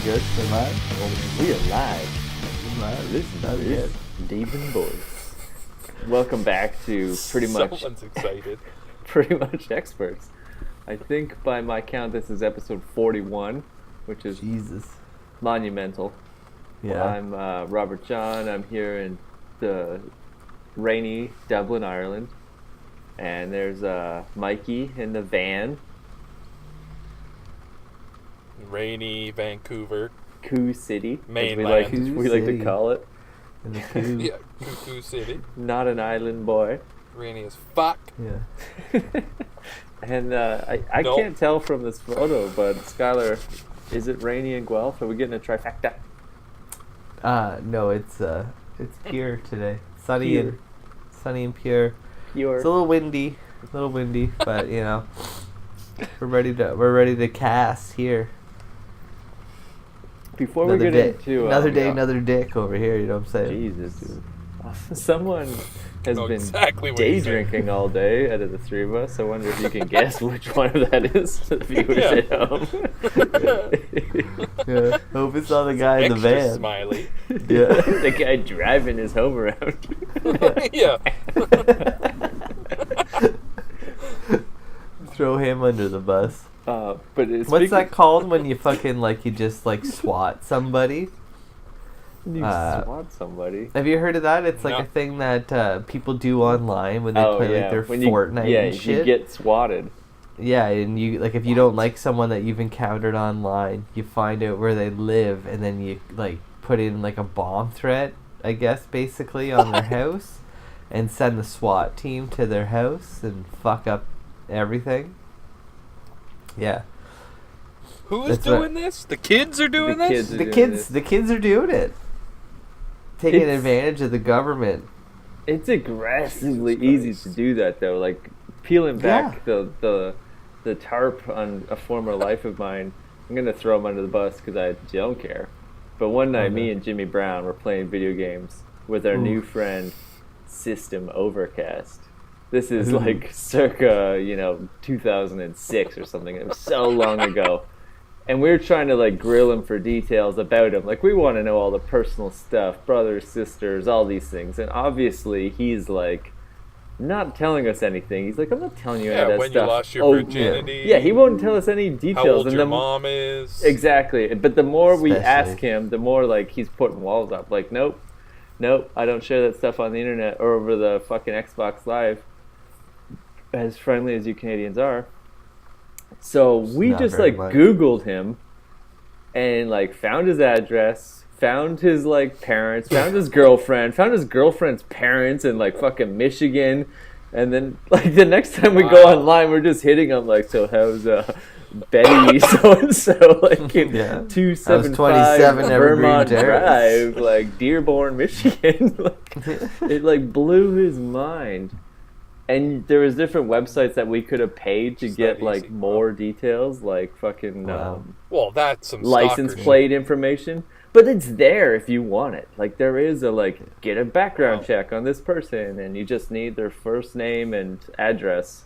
good? We're live? Well, we are live. Listen to this. Demon Boys. Welcome back to Someone's excited. Pretty much experts. I think by my count this is episode 41, which is monumental. Yeah. Well, I'm Robert John. I'm here in the rainy Dublin, Ireland. And there's Mikey in the van. Rainy Vancouver. Coo City, Mainland. as we like to call it. In the Coo. Yeah, Cuckoo City. Not an island boy. Rainy as fuck. Yeah. And I Nope. can't tell from this photo, but Skyler, is it rainy in Guelph? Are we getting a trifecta? No, it's pure today. Sunny Pure. and pure. Pure. It's a little windy, but you know, we're ready to cast here. Before Another we get day, into another day, another dick over here. You know what I'm saying? Jesus, someone has know been exactly what day you're saying. drinking all day out of the three of us. I wonder if you can guess which one of that is to the viewers at home. Yeah. Hope it's not the guy in the Extra van. smiley. Yeah. The guy driving his home around. Yeah. Throw him under the bus. But What's that called when you fucking you just swat somebody? You swat somebody. Have you heard of that? It's No. a thing that people do online when they Oh, play yeah. their When Fortnite and shit. you get swatted. Yeah, and you if you don't like someone that you've encountered online, you find out where they live, and then you put in a bomb threat, I guess, basically on their house, and send the SWAT team to their house and fuck up everything. Yeah, Who is That's doing this? The kids are doing The this? kids are the doing kids this. the kids are doing it, taking It's- advantage of the government. It's aggressively easy to do that though. Like peeling back the tarp on a former life of mine. I'm gonna throw him under the bus because I don't care. But one night, me and Jimmy Brown were playing video games with our new friend, System Overcast. This is circa 2006 or something. It was so long ago. And we were trying to grill him for details about him. We want to know all the personal stuff, brothers, sisters, all these things. And obviously he's not telling us anything. He's I'm not telling you any of that when stuff. you lost your virginity. Yeah, he won't tell us any details. How old and your the mom is. Exactly. But the more we Especially. ask him, the more he's putting walls up. Nope, I don't share that stuff on the internet or over the fucking Xbox Live. As friendly as you Canadians are. So we Not just very much. Googled him and found his address, found his parents, found his girlfriend's parents in fucking Michigan, and then the next time we go online we're just hitting him so how's Betty so and so in Yeah. 275 27 Evergreen Vermont Terrace. Drive Dearborn, Michigan. It blew his mind. And there was different websites that we could have paid to Just get that easy. more details, fucking Wow. Well, that's some license stalker plate information. But it's there if you want it. There is a get a background Wow. check on this person, and you just need their first name and address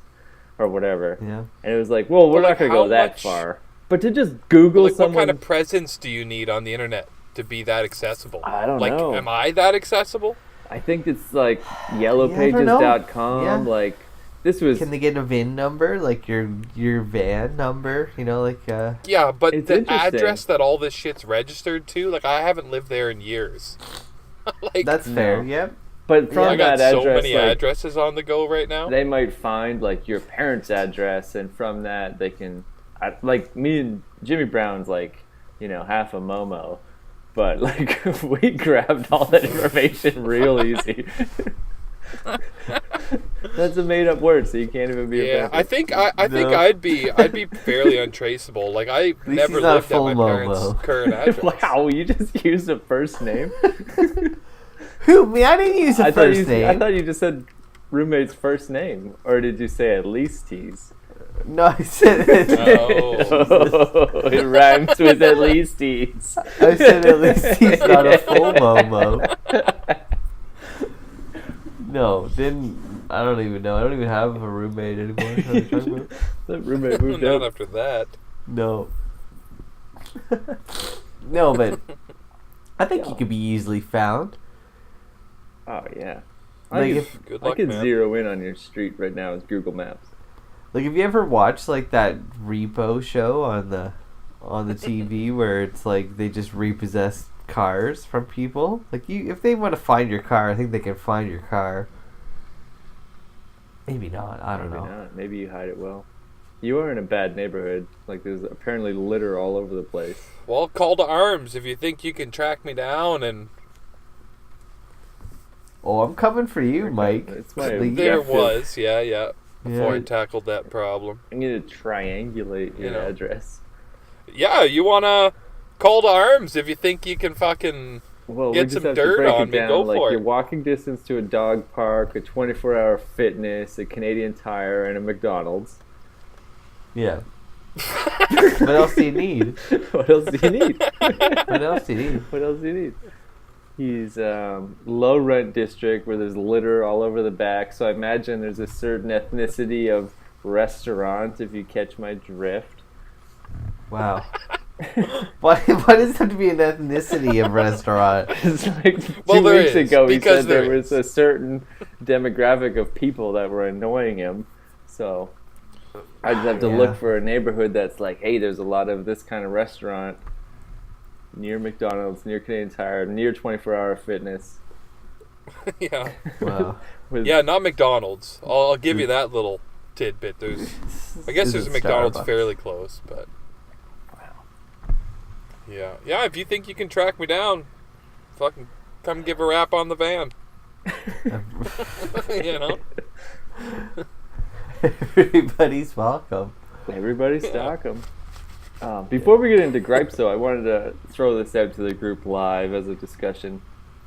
or whatever. Yeah. And it was well, we're Well, not gonna how go that much- far. But to just Google What someone, kind of presence do you need on the internet to be that accessible? I don't know. Am I that accessible? I think it's yellowpages.com. Yeah. This was. Can they get a VIN number, your van number? Yeah, but It's the interesting. address that all this shit's registered to, I haven't lived there in years. That's fair. No. Yep. But from I got that so address, many addresses on the go right now. they might find your parents' address, and from that they can, me and Jimmy Brown's half a Momo, but we grabbed all that information real easy. That's a made-up word, so you can't even be. Yeah, offended. I think No. I'd be fairly untraceable. I never he's not lived at full my parents' Momo. current address. Wow, you just used a first name. Who? Me? I didn't use a first name. I thought you just said roommate's first name, or did you say at least tease? No, I said it. Oh. It rhymes with at least tease. I said at least he's not a full Momo. No, I don't even know. I don't even have a roommate anymore. What are you talking about? The roommate moved Not out. after that. No. No, but I think you could be easily found. Oh yeah. Like Good I luck, could man. zero in on your street right now with Google Maps. Like, have you ever watched like that repo show on the TV where it's like they just repossess cars from people? Like, if they want to find your car, I think they can find your car. Maybe not. I don't know. Not. Maybe you hide it well. You are in a bad neighborhood. Like, there's apparently litter all over the place. Well, call to arms if you think you can track me down. And Oh, I'm coming for you, Mike. It's my there objective. was, yeah. Before I Yeah. tackled that problem. I'm going to triangulate your address. Yeah, you wanna call to arms if you think you can fucking Well, get we just some have to dirt break on it me. down. Go like for your it. walking distance to a dog park, a 24-hour fitness, a Canadian Tire, and a McDonald's. Yeah. What else do you need? What else do you need? What else do you need? What else do you need? He's low rent district where there's litter all over the back. So I imagine there's a certain ethnicity of restaurant, if you catch my drift. Wow. Why does it have to be an ethnicity of restaurant? It's like Well, 2 there weeks is, ago he because said there there was a certain demographic of people that were annoying him. So I just have to Yeah. look for a neighborhood that's like, hey, there's a lot of this kind of restaurant near McDonald's, near Canadian Tire, near 24-hour fitness. Yeah. Wow. With- Yeah, not McDonald's. I'll give you that little tidbit. I guess Is there's it a McDonald's Starbucks? fairly close, but yeah. If you think you can track me down, fucking come give a rap on the van. You know. Everybody's welcome. Everybody stock them. Before we get into gripes, though, I wanted to throw this out to the group live as a discussion.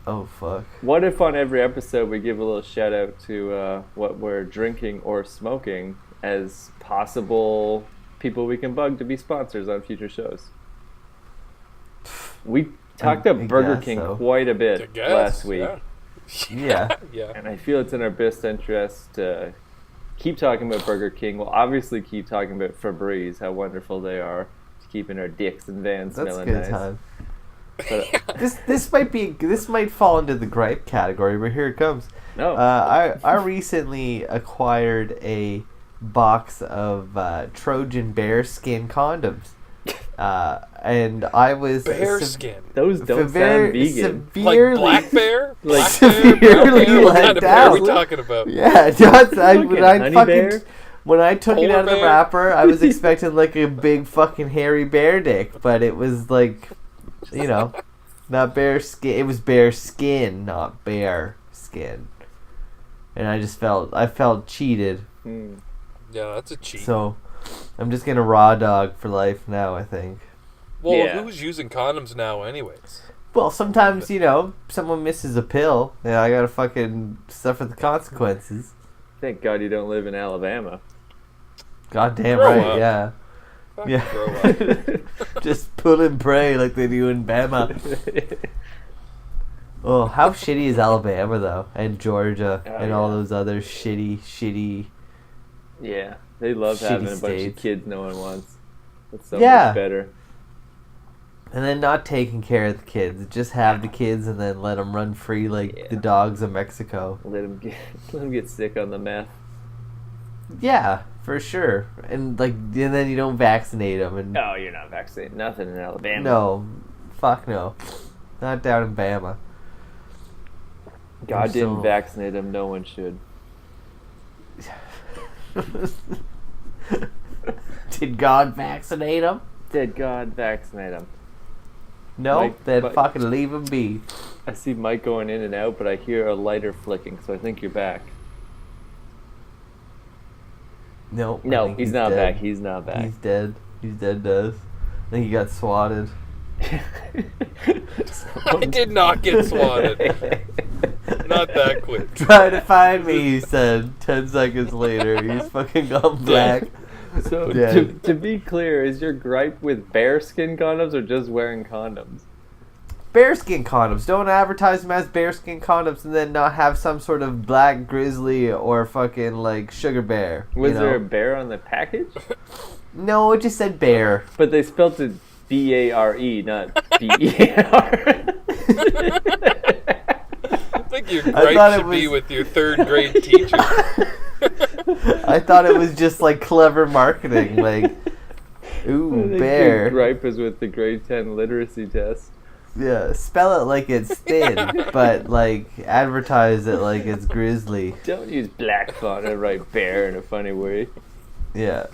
Oh, fuck. What if on every episode we give a little shout out to what we're drinking or smoking as possible people we can bug to be sponsors on future shows? We talked I up Burger guess King so. quite a I bit guess. last week. Yeah. Yeah. And I feel it's in our best interest to keep talking about Burger King. We'll obviously keep talking about Febreze, how wonderful they are, keeping our dicks and vans That's a smelling good nice. time. But, This might fall into the gripe category, but here it comes. no, I recently acquired a box of Trojan bear skin condoms. And I was Bear skin. those don't sound vegan. Like severely, black bear? Like Black bear? severely Brown bear? What let kind of bear are we down. talking about? Yeah, that's, Fucking honey bear? when I took it Polar out of the bear? wrapper, I was expecting like a big fucking hairy bear dick, but it was like, you know, not bear skin. It was bear skin, not bear skin. And I felt cheated. Mm. Yeah, that's a cheat. So I'm just gonna raw dog for life now, I think. Well, Yeah. who's using condoms now, anyways? Well, sometimes, you know, someone misses a pill, and I gotta fucking suffer the consequences. Thank God you don't live in Alabama. Goddamn Grow right, up. yeah. Fucking Yeah. grow up. Just pull and pray like they do in Bama. Oh, how shitty is Alabama, though? And Georgia, Oh, and all yeah. those other shitty... Yeah, they love Shitty having a bunch of states. kids no one wants. That's so Yeah. much better. And then not taking care of the kids. Just have the kids and then let them run free like Yeah. the dogs of Mexico. Let them get sick on the meth. Yeah, for sure. And then you don't vaccinate them. And No, you're not vaccinated. Nothing in Alabama. no, fuck no. Not down in Bama. God didn't So- vaccinate them. No one should. Did God vaccinate them? Did God vaccinate them? No, Mike- then Mike- fucking leave them be. I see Mike going in and out, but I hear a lighter flicking, so I think you're back. Nope. I No, think he's not dead. back. He's not back. He's dead. He's dead, does. I think he got swatted. I did not get swatted. Not that quick. Try to find me, he said. 10 seconds later, he's fucking gone black. So, Dead. to be clear, is your gripe with bearskin condoms or just wearing condoms? Bearskin condoms. Don't advertise them as bearskin condoms and then not have some sort of black grizzly or fucking like sugar bear. Was you know? there a bear on the package? No, it just said bear. But they spelt it B-A-R-E, not B-E-A-R. I think your gripe should be with your 3rd grade teacher. I thought it was just like clever marketing, like, ooh, bear. Your gripe is with the grade 10 literacy test. Yeah, spell it like it's thin, but like advertise it like it's grizzly. Don't use black font and write bear in a funny way. Yeah.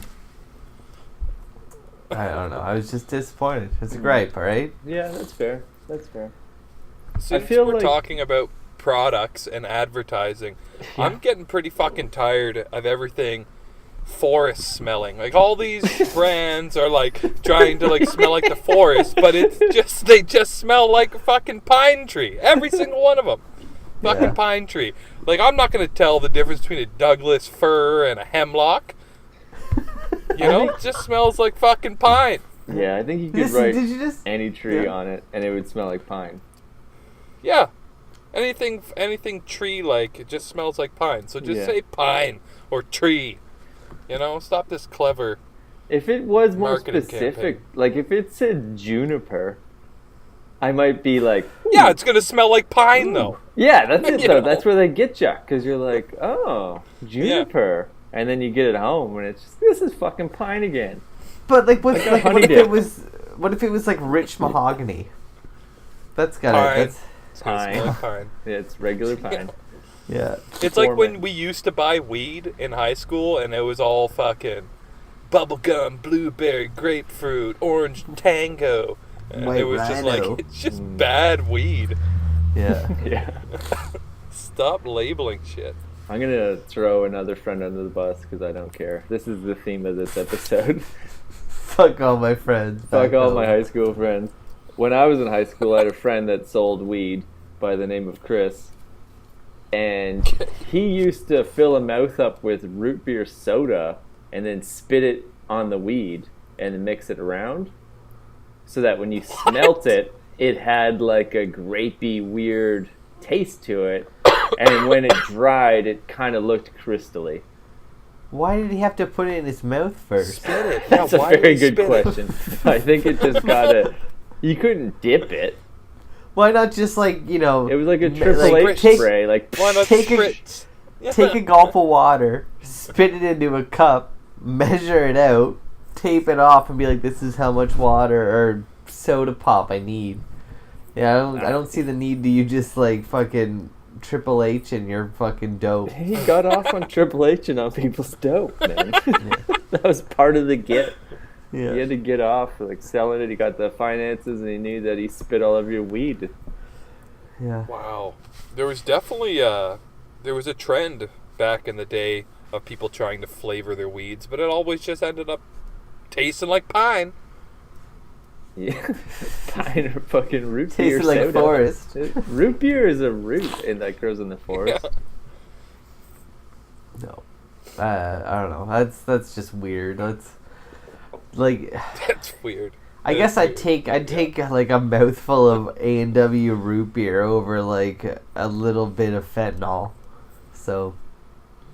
I don't know. I was just disappointed. It's a gripe, alright? Yeah, that's fair. That's fair. Since feel we're like- talking about products and advertising, I'm getting pretty fucking tired of everything forest smelling. Like, all these brands are like trying to like smell like the forest, but they just smell like a fucking pine tree. Every single one of them. Fucking pine tree. Like, I'm not gonna tell the difference between a Douglas fir and a hemlock. You know, it just smells like fucking pine. Yeah, I think you could write Did you just any tree on it and it would smell like pine. Yeah. Anything tree-like, it just smells like pine. So just say pine or tree. You know, stop this clever. If it was more marketing specific, campaign. like if it said juniper, I might be like, Yeah, it's gonna smell like pine though. yeah, that's it You though. know? That's where they get you, because you're like, oh, juniper, and then you get it home and it's just, this is fucking pine again. But like, what Like a if honey it dip. was? What if it was like rich mahogany? That's Pine. gotta. It's gonna smell Pine. like pine. Yeah, it's regular pine. Yeah. It's like when Foreman. we used to buy weed in high school and it was all fucking bubblegum, blueberry, grapefruit, orange tango. And White it was just Rhino. like, it's just bad weed. Yeah. Yeah. Stop labeling shit. I'm gonna throw another friend under the bus because I don't care. This is the theme of this episode. Fuck all my friends. Fuck back all home. my high school friends. When I was in high school, I had a friend that sold weed by the name of Chris. And he used to fill a mouth up with root beer soda and then spit it on the weed and then mix it around. So that when you smelt it, it had like a grapey, weird taste to it. And when it dried, it kind of looked crystally. Why did he have to put it in his mouth first? Spit it. That's Yeah, a why did very he good spit it? question. I think it just got a... You couldn't dip it. Why not just like, you know? It was like a ma- Triple like, H take- spray. Like, Why not Take a- spritz? Yeah. Take a gulp of water, spit it into a cup, measure it out, tape it off, and be like, "This is how much water or soda pop I need." Yeah, I don't see the need to you just like fucking Triple H in your fucking dope. he got off on Triple H and on people's dope, man. That was part of the get. He had Yeah, to get off, like, selling it. He got the finances, and he knew that he spit all over your weed. yeah. Wow. There was definitely there was a trend back in the day of people trying to flavor their weeds, but it always just ended up tasting like pine. Yeah, pine or fucking root beer Tasted like soda. forest. Root beer is a root and that grows in the forest. No, I don't know. That's just weird. That's like. That's weird. I That guess is I'd weird. take like a mouthful of A&W root beer over like a little bit of fentanyl. So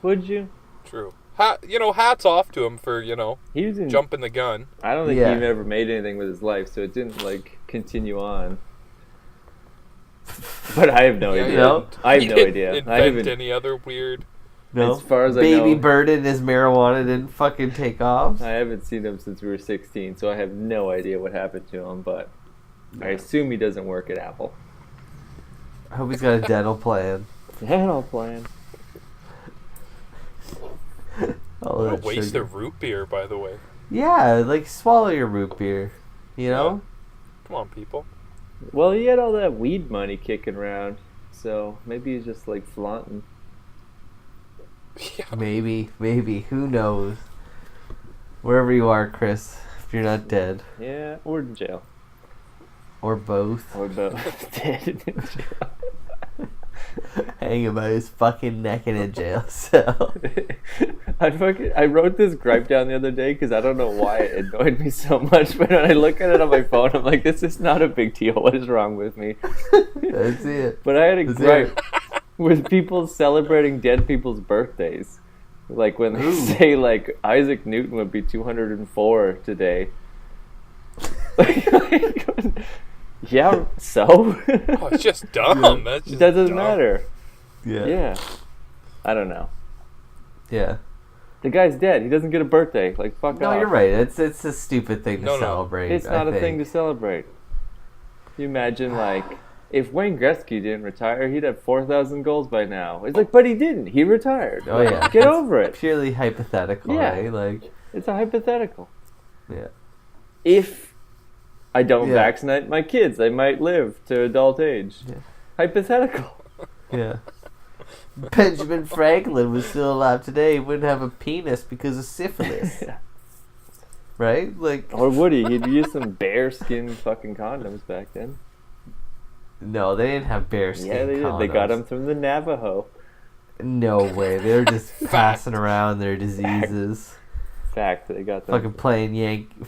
Would you? True. Hats off to him for, He was in. jumping the gun. I don't think Yeah. he ever made anything with his life, so it didn't like continue on. But I have no Yeah, idea. he No. didn't- I have he no didn't idea. I invent haven't. any other weird. no, As far as I baby know- bird and his marijuana didn't fucking take off. I haven't seen him since we were 16, so I have no idea what happened to him. But I assume he doesn't work at Apple. I hope he's got a dental plan. Yeah, I'll plan. All What a that waste sugar. of root beer, by the way. Yeah, like swallow your root beer. You know? Come on, people. Well, he had all that weed money kicking around, so maybe he's just like flaunting. Yeah. Maybe. Who knows? Wherever you are, Chris, if you're not dead. Yeah, or in jail. Or both. Or both. Dead in jail. Hanging by his fucking neck in a jail cell. I wrote this gripe down the other day because I don't know why it annoyed me so much, but when I look at it on my phone, I'm like, this is not a big deal. What is wrong with me? That's it. But I had a That's gripe with people celebrating dead people's birthdays. Like when they Ooh. say, like, Isaac Newton would be 204 today. Yeah, so? Oh, it's just dumb. That's just That doesn't dumb. matter. Yeah. Yeah. I don't know. Yeah. The guy's dead. He doesn't get a birthday. Like, fuck off. No, you're right. It's a stupid thing to No. celebrate. It's not a thing to celebrate. You imagine, like, if Wayne Gretzky didn't retire, he'd have 4,000 goals by now. It's like, but he didn't. He retired. Oh, yeah. Get over it. Purely hypothetical, Yeah. right? Like, It's a hypothetical. yeah. If I don't Yeah. vaccinate my kids, they might live to adult age. Yeah. Hypothetical. Yeah. Benjamin Franklin was still alive today. He wouldn't have a penis because of syphilis. Right? Like, Or would he? He'd use some bearskin fucking condoms back then. no, they didn't have bearskin Yeah, they did. condoms. They got them from the Navajo. No way. They were just passing around their diseases. Fact, they got them. Fucking playing Yankee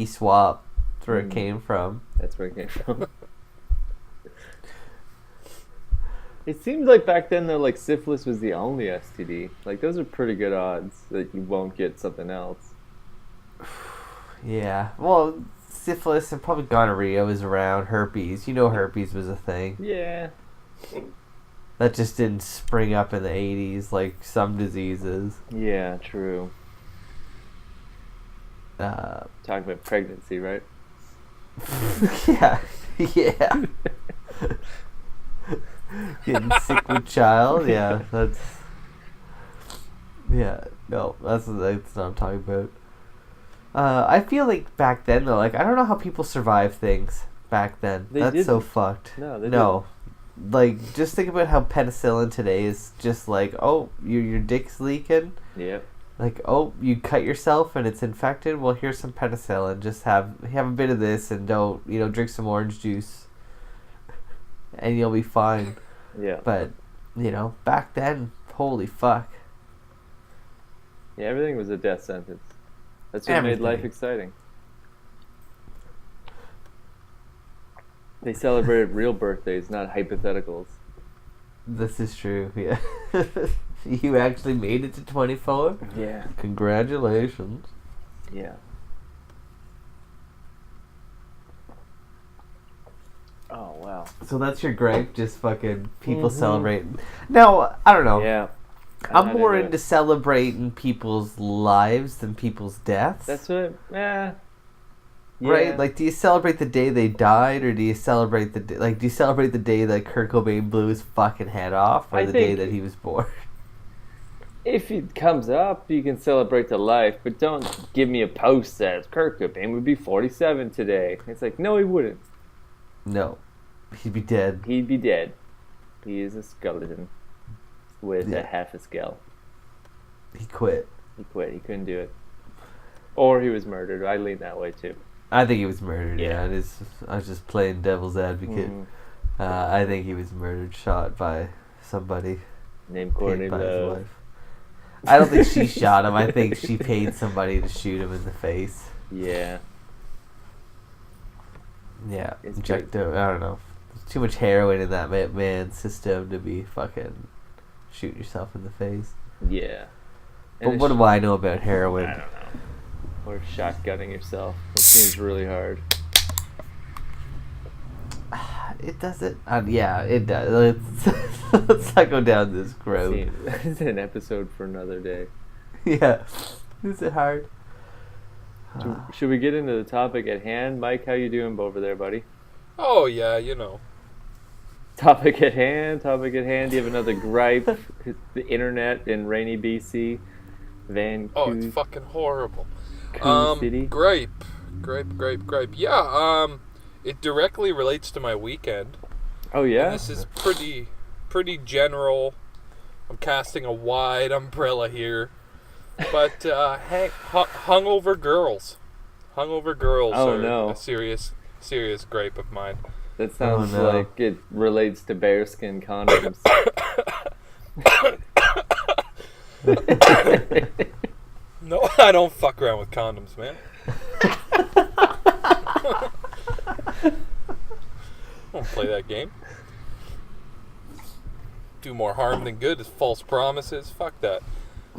Swap. That's where it came from. That's where it came from. It seemed like back then, though, like, syphilis was the only STD. Like, those are pretty good odds that you won't get something else. Yeah. Well, syphilis and probably gonorrhea was around. Herpes. You know herpes was a thing. Yeah. That just didn't spring up in the 80s like some diseases. Yeah, true. Talking about pregnancy, right? Yeah. Yeah. Getting sick with child. Yeah, that's... Yeah, no, that's what I'm talking about. I feel like back then, though, like, I don't know how people survive things back then. That's so fucked. No, they No. Like, just think about how penicillin today is just like, oh, your dick's leaking. Yep. Like, oh, you cut yourself and it's infected. Well, here's some penicillin. Just have a bit of this and don't, drink some orange juice, and you'll be fine. Yeah. But, back then, holy fuck. Yeah, everything was a death sentence. That's what made life exciting. They celebrated real birthdays, not hypotheticals. This is true, yeah. You actually made it to 24? Yeah. Congratulations. Yeah. Oh, wow. So that's your gripe, just fucking people celebrating. No, I don't know. Yeah. I'm more into celebrating people's lives than people's deaths. That's what, yeah. Right? Like, do you celebrate the day they died, or do you celebrate the day that Kurt Cobain blew his fucking head off, or the day that he was born? If it comes up, you can celebrate the life, but don't give me a post that says Kurt Cobain would be 47 today. It's like, no, he wouldn't. No. He'd be dead. He'd be dead. He is a skeleton with a half a skull. He quit. He quit. He couldn't do it. Or he was murdered. I lean that way, too. I think he was murdered, yeah. I was just playing devil's advocate. I think he was murdered, shot by somebody. Named Courtney by his Love. wife. I don't think she shot him. I think she paid somebody to shoot him in the face. Yeah. Yeah. It's Checked out. I don't know. There's too much heroin in that man's system to be fucking shooting yourself in the face. Yeah. But what do I know about heroin? I don't know. Or shotgunning yourself. It seems really hard. It doesn't. Yeah, it does. Let's not go down this road. It's an episode for another day. Yeah. Is it hard? Should we get into the topic at hand? Mike, how you doing over there, buddy? Oh, yeah, Topic at hand. Do you have another gripe? The internet in rainy BC. Vancouver. Oh, it's fucking horrible. City. Gripe. Yeah, it directly relates to my weekend. Oh, yeah? And this is pretty general. I'm casting a wide umbrella here. But hungover girls. Hungover girls are a serious gripe of mine. That sounds like it relates to bearskin condoms. No, I don't fuck around with condoms, man. I don't play that game. Do more harm than good as false promises. Fuck that.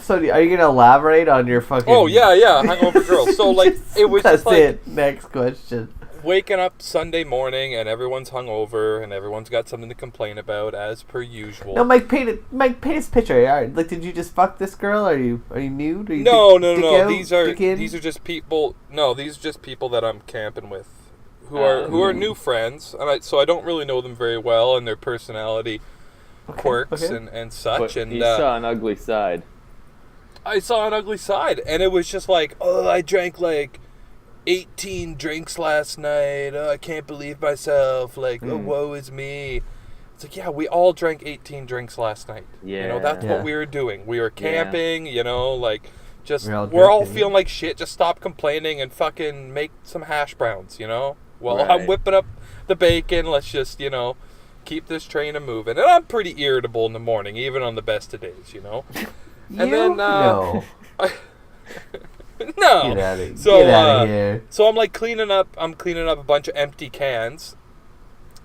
So are you gonna elaborate on your fucking? Oh yeah, hungover girls. So like it was That's just like it. Next question. waking up Sunday morning and everyone's hungover and everyone's got something to complain about as per usual. No, Mike, paint his picture. All right, like, did you just fuck this girl? Are you nude? Are you No. out, These are just people. No, these are just people that I'm camping with, who are new friends, and so I don't really know them very well and their personality quirks and such. But and you saw an ugly side. I saw an ugly side, and it was just like, oh, I drank like 18 drinks last night. Oh, I can't believe myself. Like, oh, woe is me. It's like, yeah, we all drank 18 drinks last night. Yeah. You know, that's what we were doing. We were camping, you know, like, just, we're all feeling like shit. Just stop complaining and fucking make some hash browns, you know? Well, I'm whipping up the bacon. Let's just, you know, keep this train a-moving. And I'm pretty irritable in the morning, even on the best of days, you know? And then, no. No. Get out of here. So I'm like cleaning up a bunch of empty cans.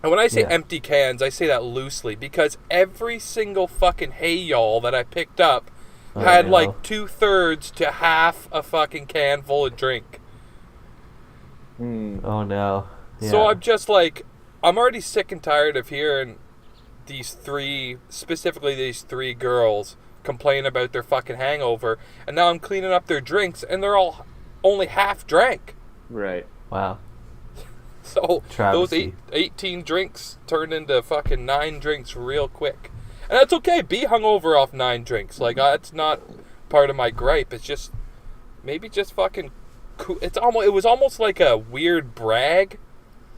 And when I say empty cans, I say that loosely because every single fucking hay yawl that I picked up had like 2/3 to half a fucking can full of drink. Oh no. Yeah. So I'm just like, I'm already sick and tired of hearing these three girls complain about their fucking hangover, and now I'm cleaning up their drinks and they're all only half drank. Right. Wow. So Travesty. those 18 drinks turned into fucking 9 drinks real quick. And that's okay, be hungover off 9 drinks. Like, that's not part of my gripe. It's just maybe just fucking cool. It was almost like a weird brag.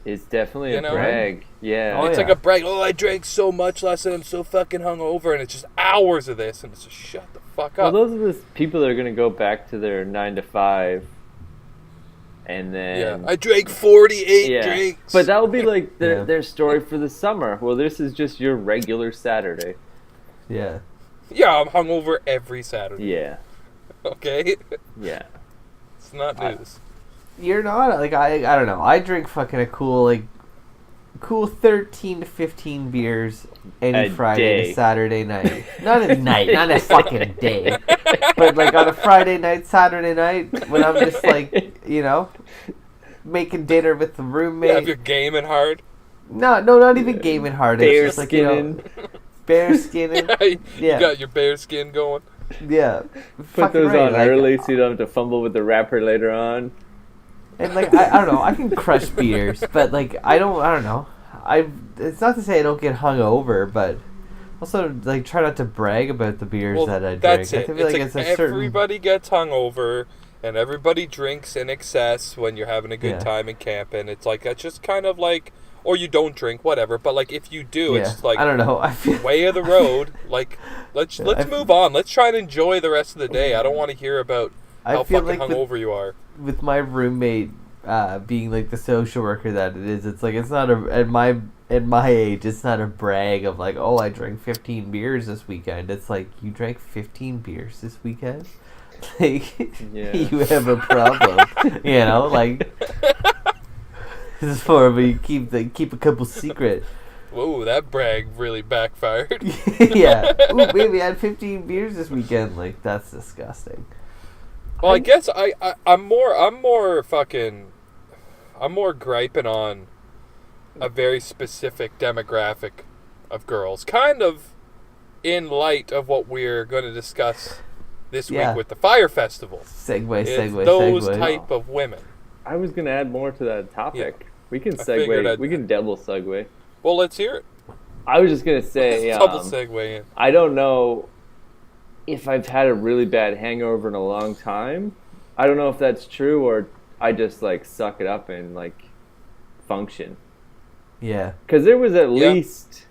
It's definitely a brag. Yeah. It's like a brag. Oh, I drank so much last night. I'm so fucking hungover, and it's just hours of this, and it's just shut the fuck up. Well, those are the people that are going to go back to their 9 to 5, and then I drank 48 drinks. But that will be like their story for the summer. Well, this is just your regular Saturday. Yeah. Yeah, I'm hungover every Saturday. Yeah. Okay. Yeah. It's not news. You're not like I don't know. I drink fucking a cool 13 to 15 beers any Friday to Saturday night. Not a night, not a fucking day. But like on a Friday night, Saturday night, when I'm just like, you know, making dinner with the roommate. Yeah, if you're gaming hard. No, not even gaming hard. Bear it's just skinning. Like, you know, bear skinning. You got your bear skin going. Yeah. Put those on early so you don't have to fumble with the wrapper later on. And like I don't know, I can crush beers, but like I don't know. It's not to say I don't get hungover, but also like try not to brag about the beers that I drink. That's it. I feel like it's everybody gets hungover and everybody drinks in excess when you're having a good time in camping. It's like that's just kind of like, or you don't drink, whatever. But like if you do, it's like I don't know. I feel way of the road. Like let's move on. Let's try and enjoy the rest of the day. I don't want to hear about how fucking hungover you are. With my roommate being like the social worker that it is, it's like it's not at my age, it's not a brag of like, oh, I drank 15 beers this weekend. It's like, you drank 15 beers this weekend? Like, you have a problem. You know, like this is more of a keep a couple secret. Whoa, that brag really backfired. Yeah. Ooh, baby, I had 15 beers this weekend. Like, that's disgusting. Well, I guess I'm more griping on a very specific demographic of girls, kind of in light of what we're going to discuss this week with the Fyre Festival. Segue. Those type of women. I was going to add more to that topic. Yeah. We can segue. We can double segue. Well, let's hear it. I was just going to say, double segue in. I don't know if I've had a really bad hangover in a long time. I don't know if that's true or I just like suck it up and like function. Yeah. Because there was at least,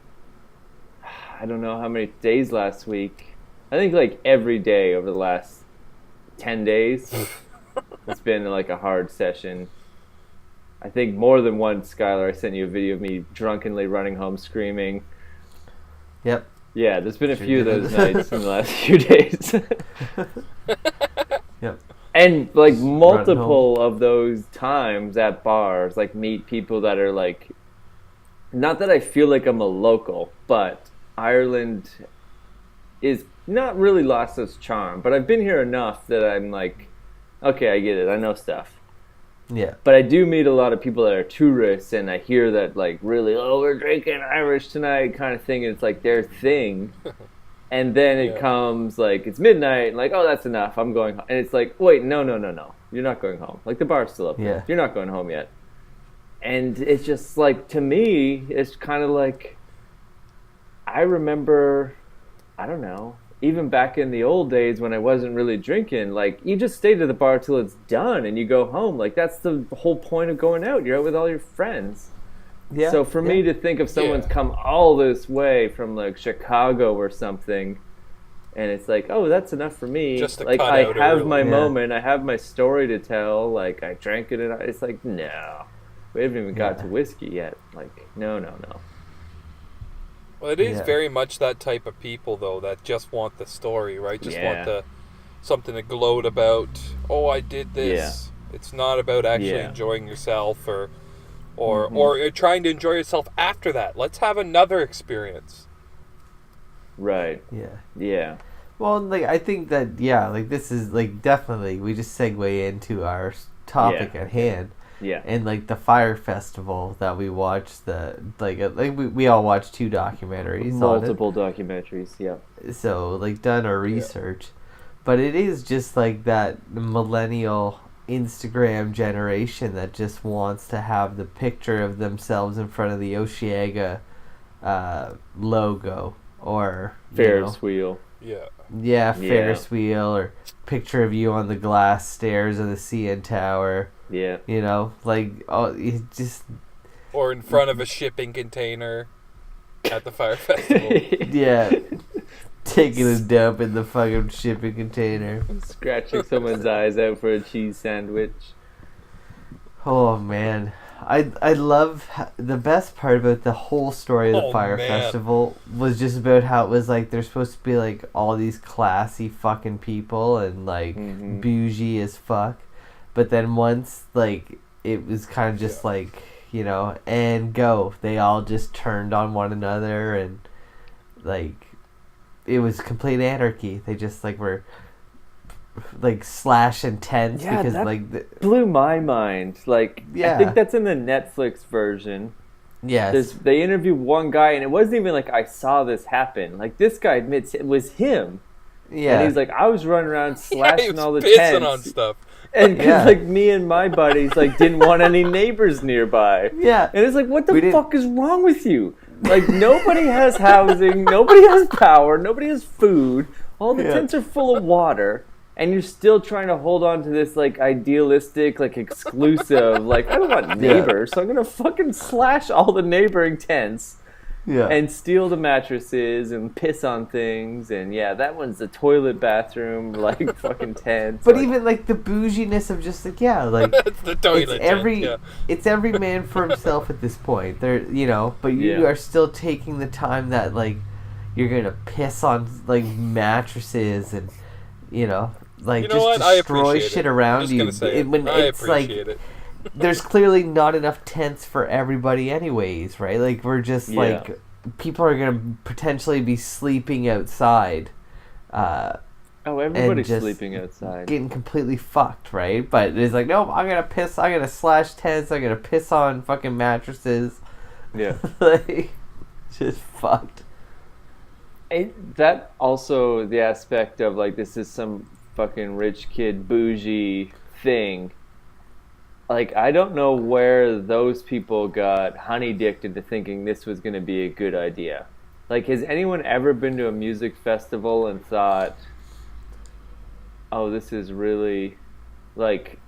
I don't know how many days last week. I think like every day over the last 10 days, it's been like a hard session. I think more than once, Skyler, I sent you a video of me drunkenly running home screaming. Yep. Yeah, there's been a few of those nights in the last few days. Yep. And like multiple of those times at bars, like meet people that are like, not that I feel like I'm a local, but Ireland is not really lost its charm, but I've been here enough that I'm like, okay, I get it. I know stuff. Yeah. But I do meet a lot of people that are tourists, and I hear that, like, really, oh, we're drinking Irish tonight kind of thing, and it's like their thing. And then it comes, like, it's midnight, and like, oh, that's enough, I'm going home. And it's like, wait, no. You're not going home. Like, the bar's still open. Yeah. You're not going home yet. And it's just, like, to me, it's kind of like, I remember, I don't know, even back in the old days when I wasn't really drinking, like, you just stay to the bar till it's done and you go home. Like, that's the whole point of going out. You're out with all your friends. Yeah. So for me to think of someone's come all this way from, like, Chicago or something, and it's like, oh, that's enough for me. Just to like, cut I out have early. my moment. I have my story to tell. Like, I drank it, and it's like, no. We haven't even got to whiskey yet. Like, no. Well, it is very much that type of people, though, that just want the story, right? Just want something to gloat about. Oh, I did this. Yeah. It's not about actually enjoying yourself or trying to enjoy yourself after that. Let's have another experience. Right. Yeah. Well, like, I think that, like, this is, like, definitely, we just segue into our topic at hand. Yeah. And, like, the Fyre Festival that we watched, we all watched 2 documentaries. Multiple documentaries, yeah. So, like, done our research. But it is just, like, that millennial Instagram generation that just wants to have the picture of themselves in front of the Oceaga logo. Or Ferris wheel. Yeah, Ferris wheel, or picture of you on the glass stairs of the CN Tower. Yeah. You know, like, it just... Or in front of a shipping container at the Fyre Festival. Yeah. Taking a dump in the fucking shipping container. Scratching someone's eyes out for a cheese sandwich. Oh, man. I love the best part about the whole story of the Fyre Festival was just about how it was like they're supposed to be like all these classy fucking people and like bougie as fuck, but then once like it was kind of just like, you know, and go, they all just turned on one another and like it was complete anarchy. They just like were like slashing tents because like blew my mind. Like I think that's in the Netflix version. Yes. They interviewed one guy and it wasn't even like I saw this happen. Like this guy admits it was him. Yeah. And he's like, I was running around slashing all the tents on stuff. And cause like me and my buddies like didn't want any neighbors nearby. Yeah. And it's like, what the fuck is wrong with you? Like nobody has housing, nobody has power, nobody has food. All the tents are full of water. And you're still trying to hold on to this, like, idealistic, like, exclusive, like, I don't want neighbors, so I'm going to fucking slash all the neighboring tents and steal the mattresses and piss on things. And, that one's the toilet bathroom, like, fucking tents. But like, even, like, the bouginess of just, like, like... it's the toilet It's every man for himself at this point. They're, you know, but you are still taking the time that, like, you're going to piss on, like, mattresses and, you know... Like, just destroy shit around you. There's clearly not enough tents for everybody anyways, right? Like, we're just, like, people are going to potentially be sleeping outside. Everybody's sleeping outside. Getting completely fucked, right? But it's like, no, I'm going to slash tents, I'm going to piss on fucking mattresses. Yeah. Like, just fucked. That also, the aspect of, like, this is some... fucking rich kid bougie thing. Like, I don't know where those people got honey-dicked into thinking this was going to be a good idea. Like, has anyone ever been to a music festival and thought, oh, this is really, like,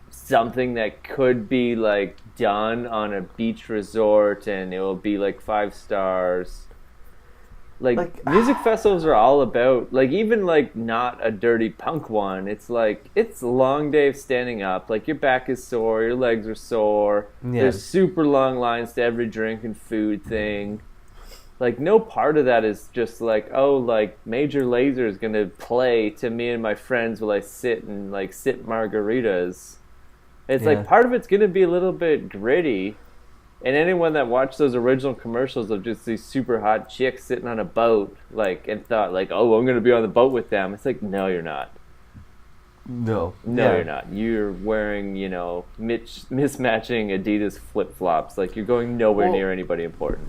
something that could be, like, done on a beach resort and it will be, like, 5 stars? Like music festivals are all about, like, even, like, not a dirty punk one. It's, like, it's a long day of standing up. Like, your back is sore, your legs are sore. Yeah. There's super long lines to every drink and food thing. Like, no part of that is just, like, oh, like, Major Lazer is going to play to me and my friends while I sit and, like, sip margaritas. It's, like, part of it's going to be a little bit gritty. And anyone that watched those original commercials of just these super hot chicks sitting on a boat, like, and thought, like, oh, I'm going to be on the boat with them. It's like, no, you're not. No, You're not. You're wearing, you know, mismatching Adidas flip-flops. Like, you're going nowhere near anybody important.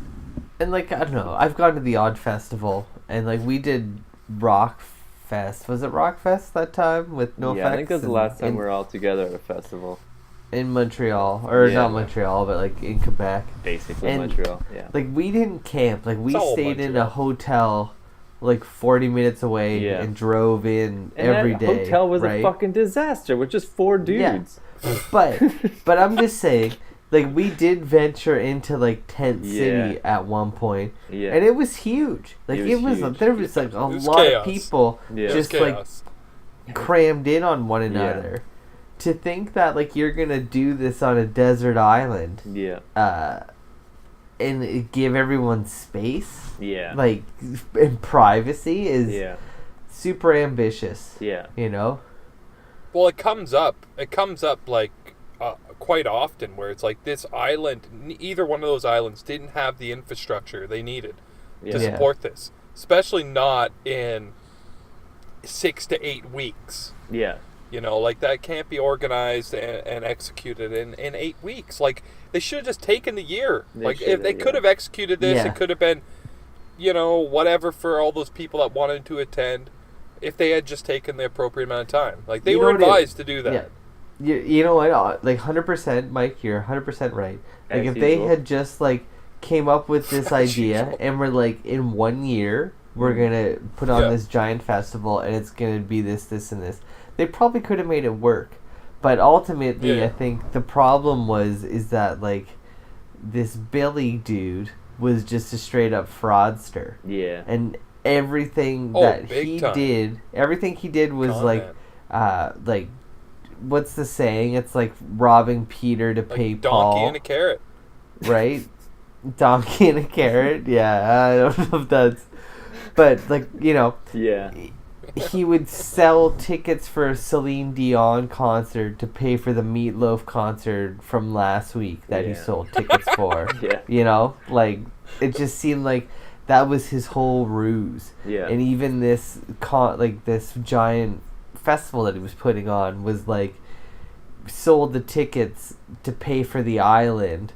And, like, I don't know. I've gone to the Odd Festival, and, like, we did Rock Fest. Was it Rock Fest that time with No Effects? I think that was the last time we were all together at a festival. In Montreal. Or not Montreal, but, like, in Quebec. Basically and, Montreal, yeah. Like, we didn't camp. Like, we stayed in a hotel like 40 minutes away and drove in every day. The hotel was a fucking disaster with just 4 dudes. Yeah. But I'm just saying, like, we did venture into like Tent City at one point, and it was huge. Like, there was like a lot of people just like crammed in on one another. To think that like you're gonna do this on a desert island, and give everyone space, like, and privacy is super ambitious. You know. Well, it comes up like quite often where it's like this island. Either one of those islands didn't have the infrastructure they needed to support this, especially not in 6 to 8 weeks. You know, like, that can't be organized and executed in 8 weeks. Like, they should have just taken a year. If they could have executed this, it could have been, you know, whatever for all those people that wanted to attend, if they had just taken the appropriate amount of time. Like, they were advised to do that. Yeah. You know what? Like, 100%, Mike, you're 100% right. Like, if they had just, like, came up with this idea and were like, in 1 year, we're going to put on this giant festival and it's going to be this, and this. They probably could have made it work. But ultimately, I think the problem is that, like, this Billy dude was just a straight up fraudster. And everything he did was like, what's the saying? It's like robbing Peter to pay Paul. Donkey and a carrot. Right? Donkey and a carrot? Yeah, I don't know if that's... But, like, you know... He would sell tickets for a Celine Dion concert to pay for the Meatloaf concert from last week that he sold tickets for. You know? Like, it just seemed like that was his whole ruse. And even this this giant festival that he was putting on was like sold the tickets to pay for the island.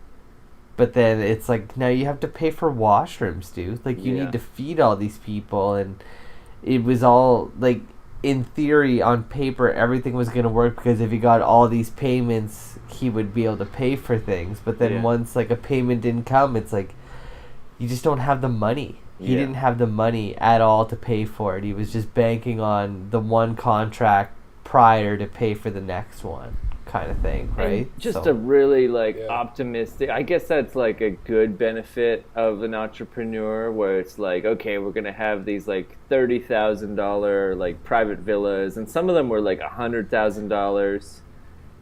But then it's like, now you have to pay for washrooms, dude. Like, you need to feed all these people, and it was all, like, in theory, on paper, everything was going to work because if he got all these payments, he would be able to pay for things. But then once, like, a payment didn't come, it's like, you just don't have the money. He didn't have the money at all to pay for it. He was just banking on the one contract prior to pay for the next one, kind of thing, right? And just a really, like, optimistic... I guess that's, like, a good benefit of an entrepreneur, where it's like, okay, we're going to have these, like, $30,000, like, private villas, and some of them were, like, $100,000.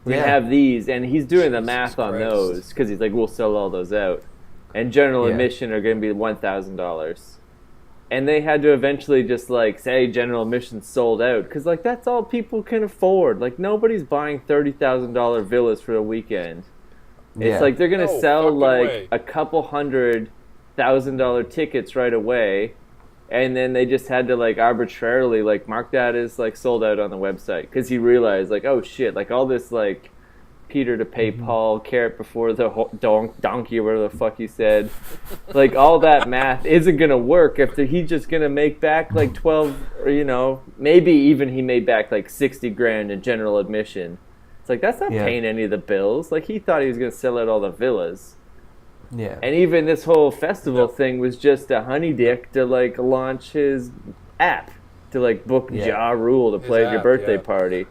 We have these, and he's doing the math on those, because he's like, we'll sell all those out. And general admission are going to be $1,000. And they had to eventually just, like, say general admission sold out. Because, like, that's all people can afford. Like, nobody's buying $30,000 villas for a weekend. It's like they're going to sell, like, a couple $100,000 tickets right away. And then they just had to, like, arbitrarily, like, mark that as, like, sold out on the website. Because he realized, like, oh, shit, like, all this, like, Peter to pay Paul, carrot before the donkey, or whatever the fuck he said. Like, all that math isn't going to work if he's just going to make back, like, 12, or, you know, maybe even he made back, like, 60 grand in general admission. It's like, that's not paying any of the bills. Like, he thought he was going to sell out all the villas. And even this whole festival thing was just a honey dick to, like, launch his app, to, like, book Ja Rule to play at your birthday party.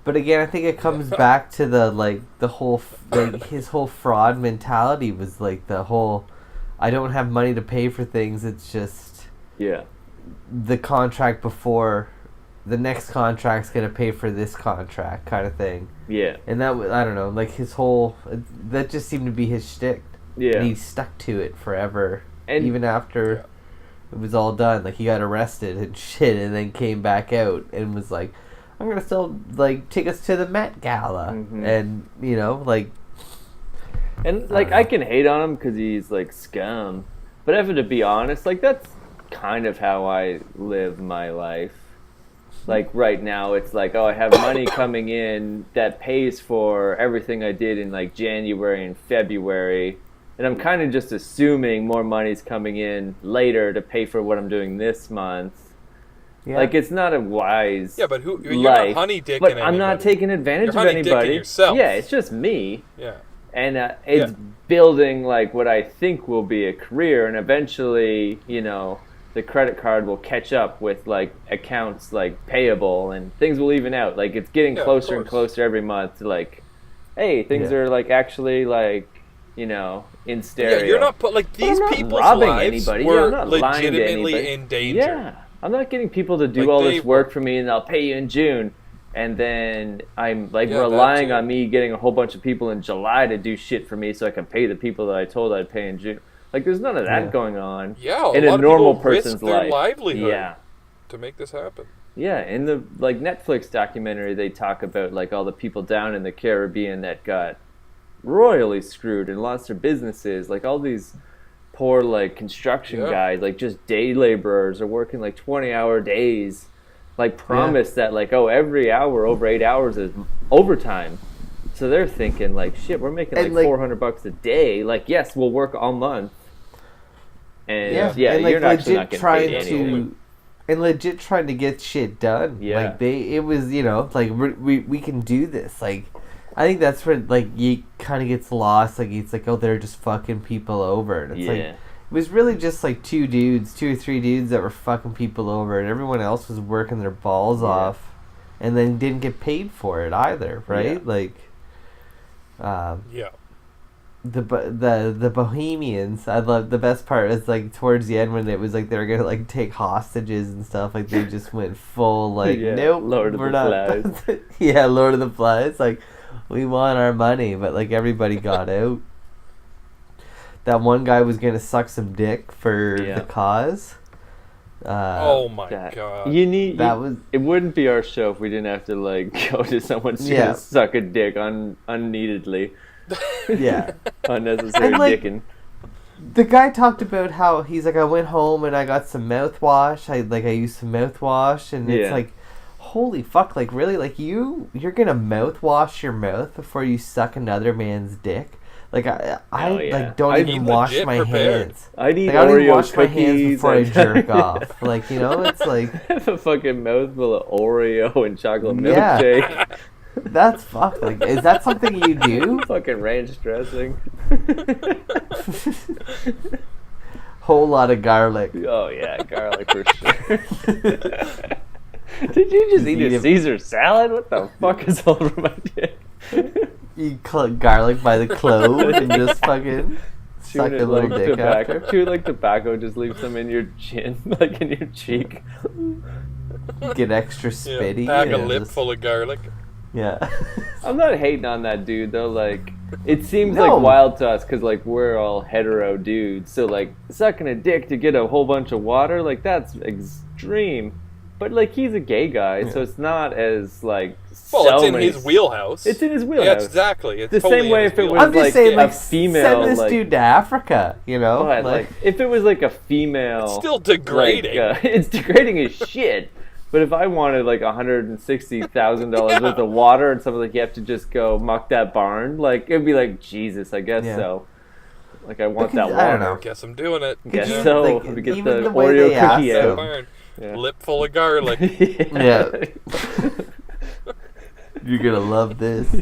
But again, I think it comes back to the, like, the whole, like, his whole fraud mentality was, like, the whole, I don't have money to pay for things, it's just the contract before, the next contract's going to pay for this contract kind of thing. And that was, I don't know, like, his whole, that just seemed to be his shtick. And he stuck to it forever. And even after it was all done, like, he got arrested and shit, and then came back out and was like, I'm going to sell, like, tickets to the Met Gala. And, you know, like, And like I can hate on him because he's like scum, but if to be honest, like that's kind of how I live my life. Like right now, it's like, oh, I have money coming in that pays for everything I did in like January and February, and I'm kind of just assuming more money's coming in later to pay for what I'm doing this month. Yeah. Like it's not a wise. Yeah, but you're life, not honey dicking but anybody. I'm not taking advantage you're of anybody. Yourself. Yeah, it's just me. Yeah. And it's building like what I think will be a career, and eventually, you know, the credit card will catch up with like accounts like payable, and things will even out. Like it's getting closer and closer every month to like, hey, things are like actually like, you know, in stereo. Yeah, you're not like these people's lives were legitimately in danger. Yeah, I'm not getting people to do like all this work for me, and I'll pay you in June. And then I'm like relying on me getting a whole bunch of people in July to do shit for me so I can pay the people that I told I'd pay in June. Like there's none of that going on. Yeah, in a normal person's life. Livelihood to make this happen. Yeah, in the like Netflix documentary they talk about like all the people down in the Caribbean that got royally screwed and lost their businesses. Like all these poor like construction guys, like just day laborers are working like 20-hour days. Like promise that like, oh, every hour over 8 hours is overtime. So they're thinking like, shit, we're making like $400 a day. Like, yes, we'll work all month. And and like you're actually not getting paid anyway. And legit trying to get shit done. Yeah. Like it was, you know, like we can do this. Like I think that's where like you kind of gets lost. Like it's like, oh, they're just fucking people over. And it's like it was really just like two or three dudes that were fucking people over, and everyone else was working their balls off, and then didn't get paid for it either, right? Like, the Bohemians. I love the best part is like towards the end when it was like they were gonna like take hostages and stuff. Like they just went full like, nope, Lord of the Flies. Yeah, Lord of the Flies. Like we want our money, but like everybody got out. That one guy was gonna suck some dick for the cause. Oh my god! It wouldn't be our show if we didn't have to like go to someone's gonna suck a dick unneededly. Yeah, unnecessary like, dicking. The guy talked about how he's like, I went home and I got some mouthwash. I used some mouthwash, and it's like, holy fuck! Like really, like you're gonna mouthwash your mouth before you suck another man's dick. Like I like don't even wash my hands. I need like, Oreo wash my hands cookies before I jerk off. Like, you know, it's like I have a fucking mouthful of Oreo and chocolate milkshake. That's fuck. Like, is that something you do? Fucking ranch dressing. Whole lot of garlic. Oh yeah, garlic for sure. Did you just eat a Caesar salad? What the fuck is all over my dick? You garlic by the clove and just fucking suck a little dick tobacco. after. Chew like tobacco, just leave some in your chin, like in your cheek. Get extra spitty. Pack a lip full of garlic. Yeah. I'm not hating on that dude though. Like, it seems like wild to us because like we're all hetero dudes. So like sucking a dick to get a whole bunch of water, like that's extreme. But like he's a gay guy, so it's not as like. Well, it's in his wheelhouse. It's in his wheelhouse. Yeah, exactly. It's the totally same way if it was I'm just like saying, like, a female. Send this dude to Africa, you know? But, like if it was like a female, it's still degrading. Like, it's degrading as shit. But if I wanted like $160,000 worth of water and something like you have to just go muck that barn, like it'd be like Jesus, I guess so. Like I want that water. I don't know. Guess I'm doing it. Guess so. Like, to get even the way Oreo they ask cookie them. out. Barn. Lip full of garlic. Yeah. You're gonna love this.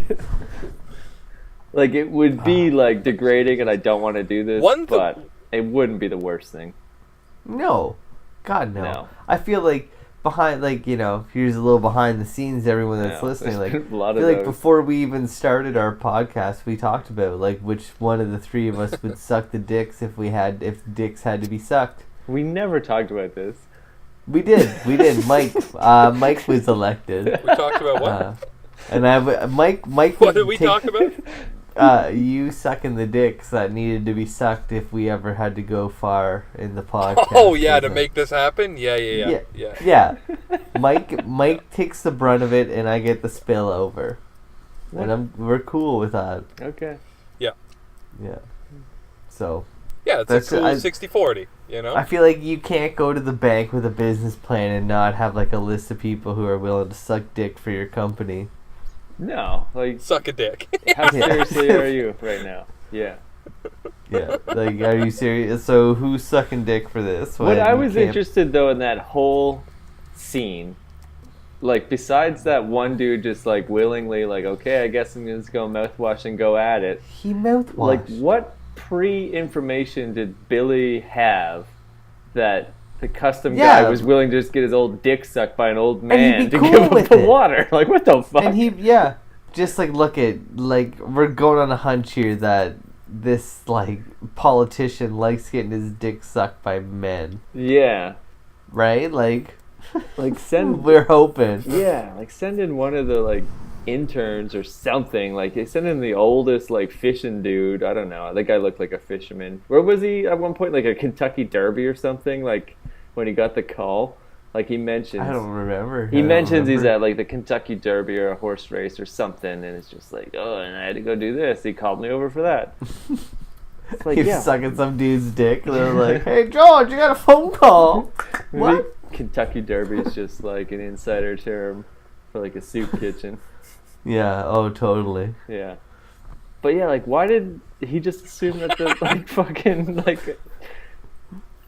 Like it would be like degrading, and I don't want to do this, but it wouldn't be the worst thing. No, God no. I feel like behind, like, you know, here's a little behind the scenes. Everyone that's listening, like, I feel like before we even started our podcast, we talked about like which one of the three of us would suck the dicks if dicks had to be sucked. We never talked about this. We did. Mike was elected. We talked about what? And Mike. What did we talk about? You sucking the dicks that needed to be sucked if we ever had to go far in the podcast. Oh yeah, to make this happen. Yeah. Mike takes the brunt of it, and I get the spill over, and we're cool with that. Okay. Yeah. Yeah. So. Yeah, it's a cool 60-40, you know? I feel like you can't go to the bank with a business plan and not have like a list of people who are willing to suck dick for your company. No, like suck a dick. How seriously are you right now? Yeah. Yeah, like, are you serious? So who's sucking dick for this? What I was interested though in that whole scene, like besides that one dude just like willingly like, okay, I guess I'm just gonna mouthwash and go at it. He mouthwashed. Like what pre-information did Billy have that the custom guy was willing to just get his old dick sucked by an old man to give him the water? Like what the fuck? And just like look at like we're going on a hunch here that this like politician likes getting his dick sucked by men. Yeah. Right? Like send we're hoping. Yeah, like send in one of the like interns or something. Like they send in the oldest like fishing dude. I don't know. That guy looked like a fisherman. Where was he at one point? Like a Kentucky Derby or something? Like when he got the call? Like he mentions I don't remember. He mentions he's at like the Kentucky Derby or a horse race or something, and it's just like, oh, and I had to go do this. He called me over for that. It's like, He's sucking some dude's dick. They're like, hey George, you got a phone call. What? Kentucky Derby is just like an insider term for like a soup kitchen. Yeah, oh totally. Yeah. But yeah, like why did he just assume that the like fucking like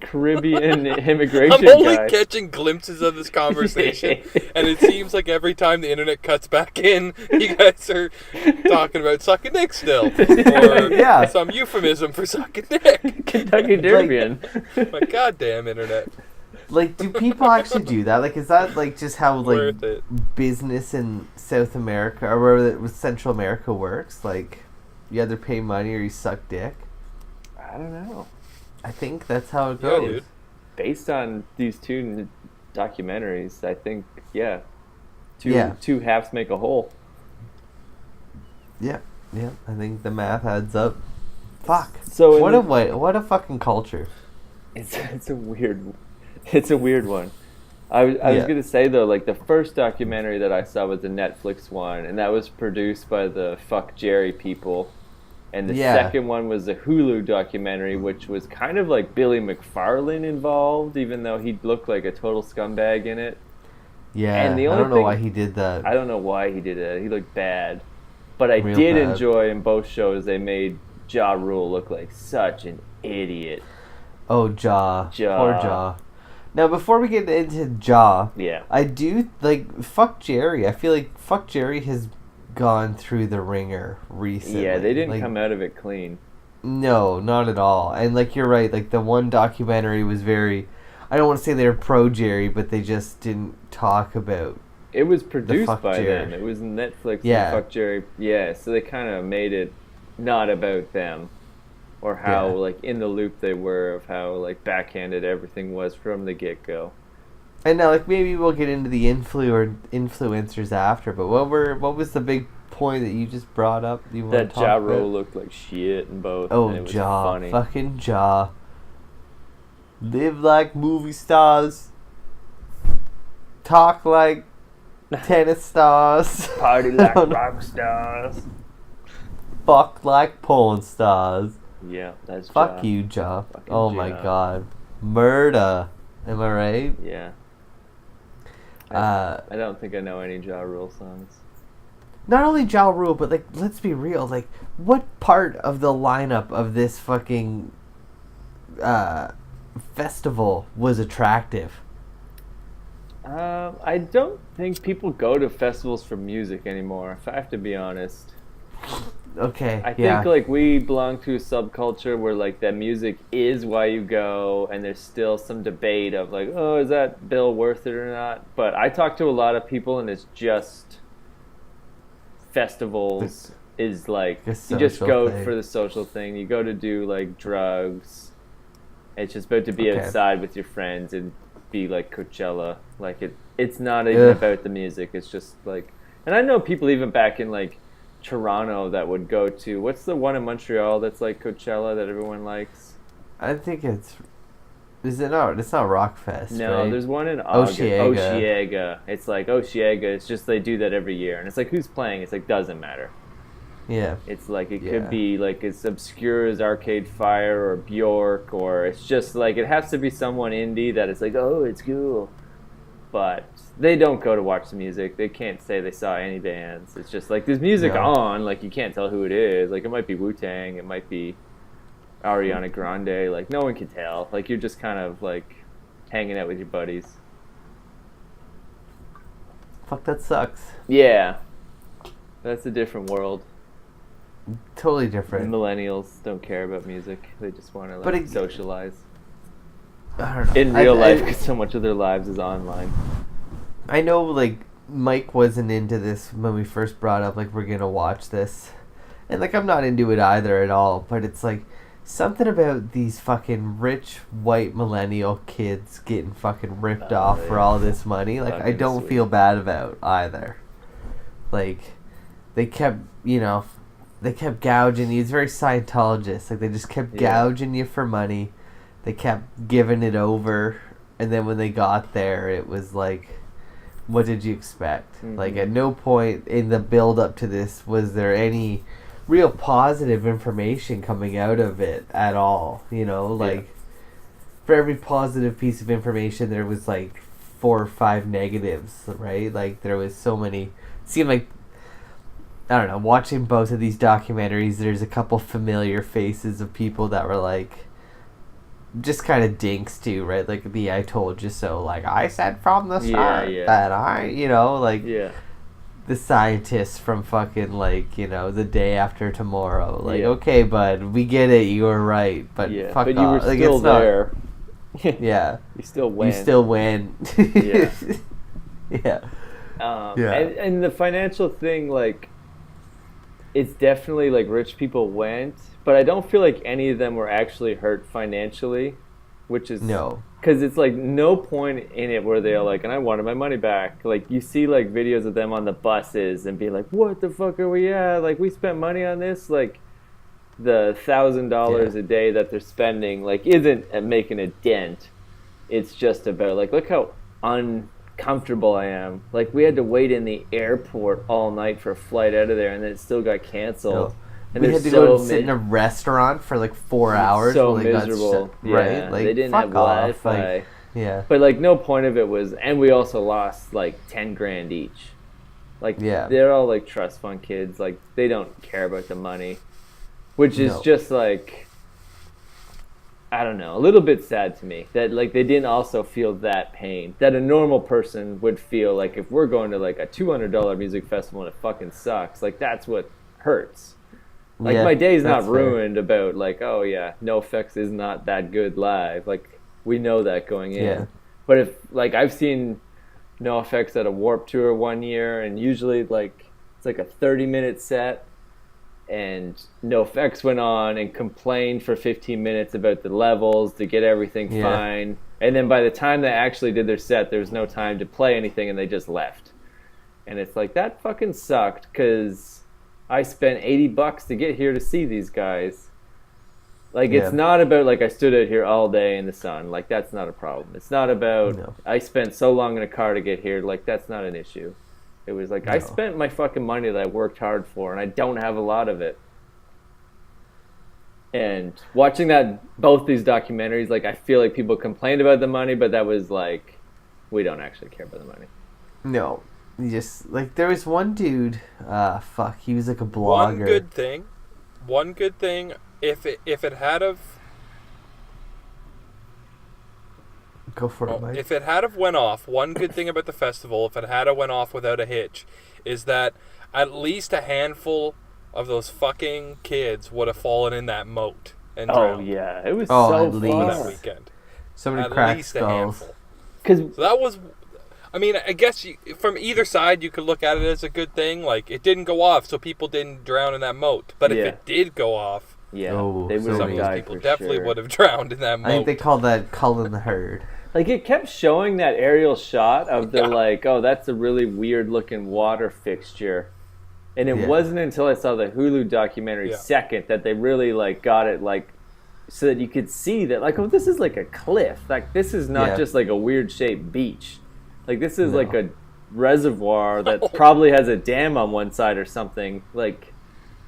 Caribbean immigration I'm only guy. catching glimpses of this conversation, and it seems like every time the internet cuts back in, you guys are talking about sucking dick still, or some euphemism for sucking dick. Kentucky Derbian. My goddamn internet. Like, do people actually do that? Like, is that like just how like business in South America or wherever Central America works? Like, you either pay money or you suck dick. I don't know. I think that's how it goes. Yeah, dude. Based on these two documentaries, I think, two halves make a whole. Yeah, I think the math adds up. Fuck. So what a fucking culture. It's a weird one. I was gonna say though, like the first documentary that I saw was the Netflix one, and that was produced by the Fuck Jerry people. And the second one was a Hulu documentary, which was kind of like Billy McFarland involved, even though he looked like a total scumbag in it. Yeah, and I don't know why he did that. I don't know why he did it. He looked bad. But I did enjoy in both shows they made Ja Rule look like such an idiot. Oh, Ja. Poor Ja. Now, before we get into Ja, I do, like, Fuck Jerry. I feel like Fuck Jerry has gone through the ringer recently. Yeah, they didn't come out of it clean. No, not at all. And like you're right, like the one documentary was very, I don't want to say they were pro Jerry, but they just didn't talk about. It was produced by them. It was Netflix and Fuck Jerry. Yeah, so they kind of made it not about them or how like in the loop they were of how like backhanded everything was from the get-go. And now, like, maybe we'll get into the influencers after, but what was the big point that you just brought up? That Ja Rule looked like shit in both. Oh, and it was funny. Fucking Ja. Live like movie stars. Talk like tennis stars. Party like rock stars. Fuck like porn stars. Yeah, that's Fuck you, Ja. Oh my god. Murder. Am I right? Yeah. I don't think I know any Ja Rule songs. Not only Ja Rule, but like, let's be real. Like, what part of the lineup of this fucking festival was attractive? I don't think people go to festivals for music anymore, if I have to be honest. Okay. I think like we belong to a subculture where like that music is why you go, and there's still some debate of like, oh, is that bill worth it or not? But I talk to a lot of people, and it's just festivals is like you just go for the social thing. You go to do like drugs. It's just about to be outside with your friends and be like Coachella. Like it's not even about the music. It's just like, and I know people even back in like Toronto that would go to, what's the one in Montreal that's like Coachella that everyone likes? I think it's not Rockfest. No, right? There's one in Osheaga. It's like Osheaga. It's just they do that every year, and it's like, who's playing? It's like, doesn't matter. Yeah. It's like it could be like as obscure as Arcade Fire or Bjork, or it's just like it has to be someone indie that it's like, oh, it's cool. But they don't go to watch the music. They can't say they saw any bands. It's just like there's music on, like you can't tell who it is. Like it might be Wu-Tang, it might be Ariana Grande. Like no one can tell. Like you're just kind of like hanging out with your buddies. Fuck, that sucks. Yeah. That's a different world. Totally different. Millennials don't care about music. They just want to like socialize. I don't know. In real life, because so much of their lives is online. I know, like, Mike wasn't into this when we first brought up, like, we're going to watch this. And, like, I'm not into it either at all. But it's, like, something about these fucking rich white millennial kids getting fucking ripped off for all this money. Like, I don't feel bad about either. Like, they kept, they kept gouging you. It's very Scientologist. Like, they just kept gouging you for money. They kept giving it over. And then when they got there, it was like, what did you expect? Mm-hmm. Like, at no point in the build-up to this was there any real positive information coming out of it at all. Like, for every positive piece of information, there was, like, 4 or 5 negatives, right? Like, there was so many... It seemed like, I don't know, watching both of these documentaries, there's a couple familiar faces of people that were, like, just kind of dinks too, right? Like the I told you so, like, I said from the start that the scientists from fucking, like, the day after tomorrow. Like, okay, bud, we get it, you were right, but fuck but off. You were still there. Yeah. You still win. Yeah. And the financial thing, like, it's definitely like rich people went, but I don't feel like any of them were actually hurt financially, which is because it's like no point in it where they're like, and I wanted my money back. Like you see like videos of them on the buses and be like, what the fuck are we at? Like we spent money on this. Like the $1,000 a day that they're spending like isn't making a dent. It's just about like, look how uncomfortable I am. Like we had to wait in the airport all night for a flight out of there, and then it still got canceled. And we had to go and sit in a restaurant for like 4 hours. So miserable, right? Like they didn't have Wi-Fi. Like, but like no point of it was, and we also lost like $10,000 each. Like they're all like trust fund kids. Like they don't care about the money, which is just like, I don't know, a little bit sad to me that like they didn't also feel that pain that a normal person would feel. Like if we're going to like a $200 music festival and it fucking sucks, like that's what hurts. Like my day's not ruined about like, oh yeah, NoFX is not that good live. Like we know that going in. Yeah. But if like I've seen NoFX at a Warped Tour one year, and usually like it's like a 30-minute set, and NoFX went on and complained for 15 minutes about the levels to get everything fine. And then by the time they actually did their set, there was no time to play anything, and they just left. And it's like, that fucking sucked, because I spent $80 to get here to see these guys. Like, it's not about, like, I stood out here all day in the sun. Like, that's not a problem. It's not about, I spent so long in a car to get here. Like, that's not an issue. It was like, I spent my fucking money that I worked hard for, and I don't have a lot of it. And watching both these documentaries, like, I feel like people complained about the money, but that was like, we don't actually care about the money. No. Just, like, there was one dude, he was like a blogger. One good thing, if it had of... Go for it, Mike. If it had of went off, one good thing about the festival, if it had of went off without a hitch, is that at least a handful of those fucking kids would have fallen in that moat and drowned. Oh, yeah. It was so fun that weekend. So many cracked skulls. So that was... I mean, I guess from either side you could look at it as a good thing. Like, it didn't go off, so people didn't drown in that moat. But if it did go off, they would have some of those people definitely would have drowned in that moat. I think they call that culling the herd. Like, it kept showing that aerial shot of the, like, oh, that's a really weird-looking water fixture. And it wasn't until I saw the Hulu documentary second that they really, like, got it, like, so that you could see that, like, oh, this is like a cliff. Like, this is not just, like, a weird-shaped beach. Like, this is like a reservoir that probably has a dam on one side or something. Like,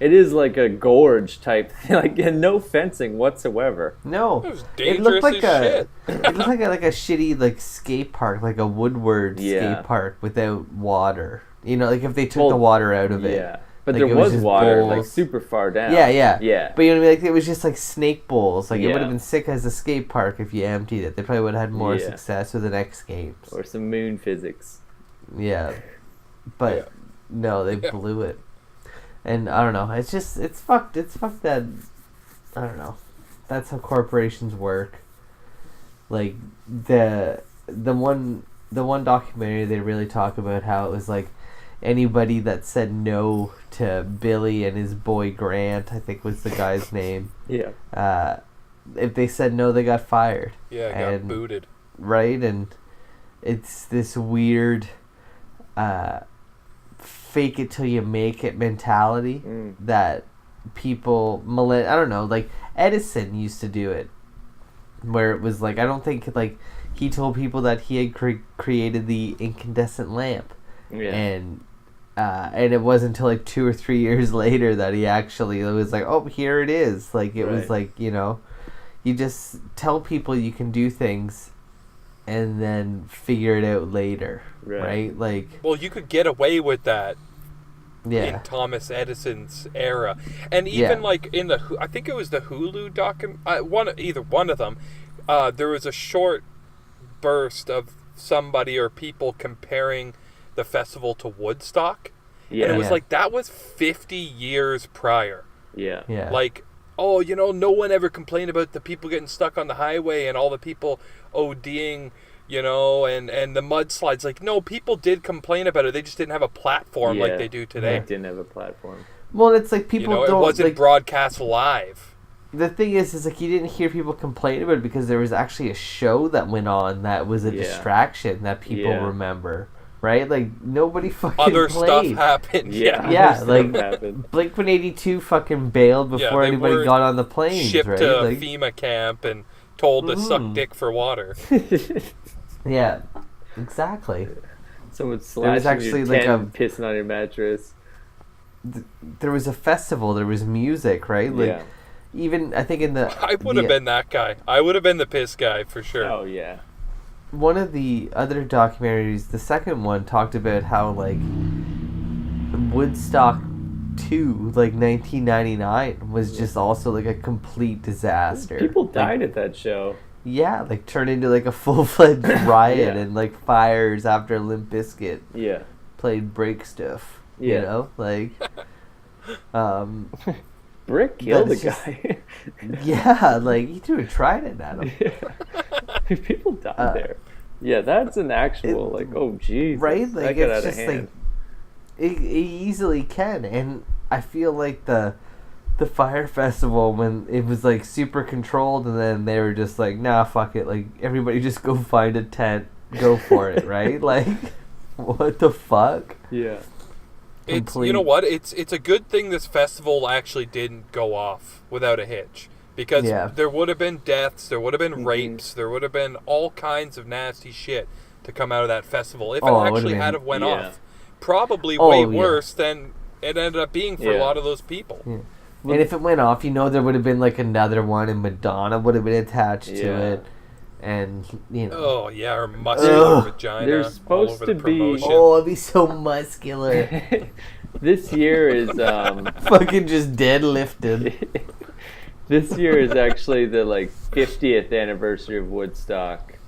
It is like a gorge type thing, like, and no fencing whatsoever. No, It was dangerous as shit. It looked like a shitty like skate park, like a Woodward skate park without water. You know, like if they took the water out of it. Yeah, but like, there was water, bowls. like super far down. Yeah. But you know what I mean? Like it was just like snake bowls. Like it would have been sick as a skate park if you emptied it. They probably would have had more success with the next games. Or some moon physics. Yeah, but no, they blew it. And I don't know. It's just it's fucked. It's fucked that I don't know. That's how corporations work. Like the one documentary they really talk about how it was like anybody that said no to Billy and his boy Grant, I think was the guy's name. Yeah. If they said no, they got fired. Yeah, got booted. Right, and it's this weird fake it till you make it mentality that people I don't know, like Edison used to do it, where it was like, I don't think like he told people that he had created the incandescent lamp, and it wasn't until like 2 or 3 years later that he actually was like, oh, here it is. Like it was like, you know, you just tell people you can do things and then figure it out later, right? Like, well, you could get away with that in Thomas Edison's era, and even like in the I think it was the Hulu either one of them, there was a short burst of somebody or people comparing the festival to Woodstock, and it was like that was 50 years prior. Like, oh, you know, no one ever complained about the people getting stuck on the highway and all the people ODing, you know, and the mudslides. Like, no, people did complain about it. They just didn't have a platform like they do today. They didn't have a platform. Well, it's like people don't... It wasn't like, broadcast live. The thing is like you didn't hear people complain about it because there was actually a show that went on that was a distraction that people remember. Right? Like, nobody fucking Other played. stuff happened. Yeah, like, Blink-182 fucking bailed before anybody got on the planes, shipped right? to like, FEMA camp and told to suck dick for water. Yeah, exactly. Someone slashing your tent, pissing on your mattress. There was a festival, there was music, right? Like, even, I think in the... I would have been that guy. I would have been the piss guy, for sure. Oh, yeah. One of the other documentaries, the second one, talked about how, like, Woodstock 2, like, 1999, was just also, like, a complete disaster. People died at that show. Yeah, like, turned into, like, a full-fledged riot and, like, fires after Limp Bizkit played Break Stuff, you know? Like, Brick killed a guy. Yeah, like, he threw a trident at him. People died there. Yeah, that's an actual, like, oh, jeez. Right? Like, it's just, hand. Like, it easily can. And I feel like the Fyre Festival, when it was, like, super controlled, and then they were just like, nah, fuck it. Like, everybody just go find a tent. Go for it, right? Like, what the fuck? Yeah. It's, you know what? It's a good thing this festival actually didn't go off without a hitch. Because there would have been deaths, there would have been rapes, there would have been all kinds of nasty shit to come out of that festival. If it actually had have went off, probably way worse than it ended up being for a lot of those people. Yeah. And if it went off, you know, there would have been like another one, and Madonna would have been attached to it. And, you know. Oh, yeah, or muscular vagina. There's supposed all over to the be. Promotion. Oh, it'd be so muscular. This year is. Fucking just deadlifted. This year is actually the, like, 50th anniversary of Woodstock.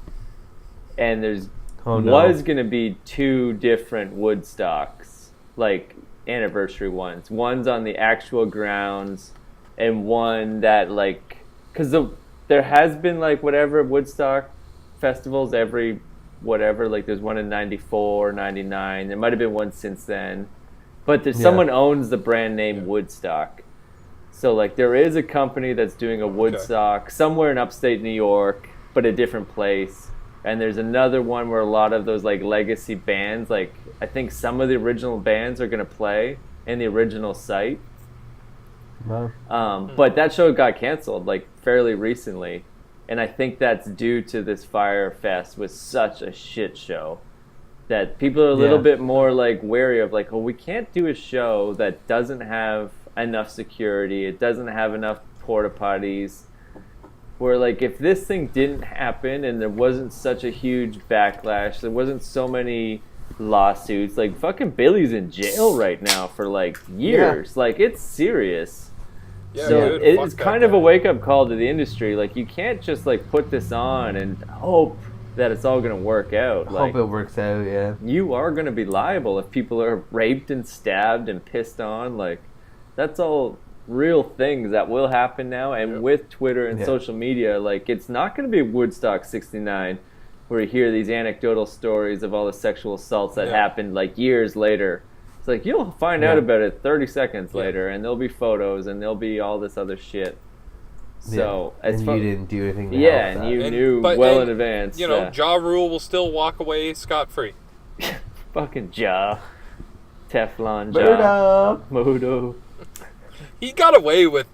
And there's. Was going to be 2 different Woodstocks. Like, anniversary ones. One's on the actual grounds, and one that, like. Because there has been, like, whatever Woodstock festivals every whatever, like there's one in 94, 99, there might have been one since then, but there's someone owns the brand name Woodstock, so like there is a company that's doing a Woodstock somewhere in upstate New York, but a different place. And there's another one where a lot of those like legacy bands, like I think some of the original bands are going to play in the original site. Wow. But that show got canceled like fairly recently, and I think that's due to this Fyre Fest was such a shit show that people are a little bit more like wary of like, oh, we can't do a show that doesn't have enough security. It doesn't have enough porta potties. Where, like, if this thing didn't happen and there wasn't such a huge backlash, there wasn't so many lawsuits, like, fucking Billy's in jail right now for, like, years. Like, it's serious. Yeah, So dude, it's kind of a wake-up call to the industry. Like, you can't just, like, put this on and hope that it's all going to work out. Like, Hope it works out, yeah. you are going to be liable if people are raped and stabbed and pissed on. Like, that's all real things that will happen now. And with Twitter and social media, like, it's not going to be Woodstock 69 where you hear these anecdotal stories of all the sexual assaults that happened, like, years later. It's like, you'll find out about it 30 seconds later, and there'll be photos, and there'll be all this other shit. So, and you didn't do anything to yeah, help and that. you knew in advance. You know, Ja Rule will still walk away scot-free. Fucking Ja. Teflon Ja. Modo. He got away with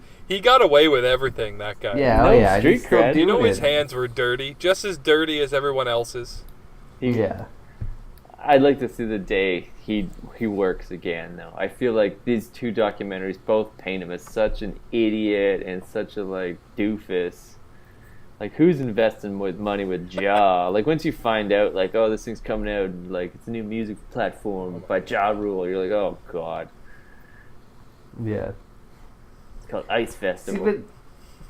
everything, that guy. Yeah, No oh yeah. street he's still cred. You know doing his it. hands were dirty, just as dirty as everyone else's. Yeah. I'd like to see the day he works again, though. I feel like these two documentaries both paint him as such an idiot and such a, like, doofus. Like, who's investing with money with Ja? Like, once you find out, like, oh, this thing's coming out, like, it's a new music platform by Ja Rule, you're like, oh, God. Yeah. It's called Ice See, Festival.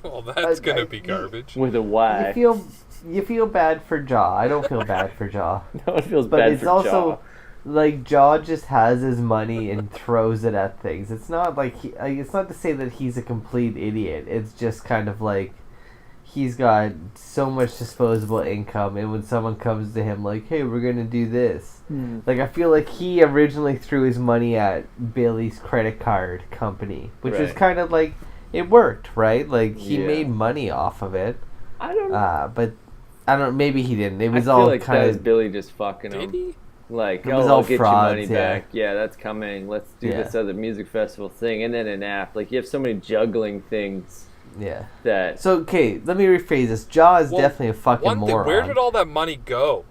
but Well, that's gonna be garbage. With a Y. you feel bad for Ja. I don't feel bad for Ja. No one feels But bad it's for also Ja. like Ja just has his money and throws it at things. It's not like it's not to say that he's a complete idiot. It's just kind of like he's got so much disposable income, and when someone comes to him like, "Hey, we're gonna do this," like, I feel like he originally threw his money at Billy's credit card company, which was Right. kind of like it worked, right? Like he Yeah. made money off of it. I don't know. But I don't. Maybe he didn't. It I was feel all like that was kind of. Billy just fucking Did him. he? Like, It was oh, all I'll get frauds, your money back. Yeah, that's coming. Let's do Yeah. this other music festival thing. And then an app. Like, you have so many juggling things Yeah. that... So, okay, let me rephrase this. Ja is Well, definitely a fucking One thing, moron. where did all that money go?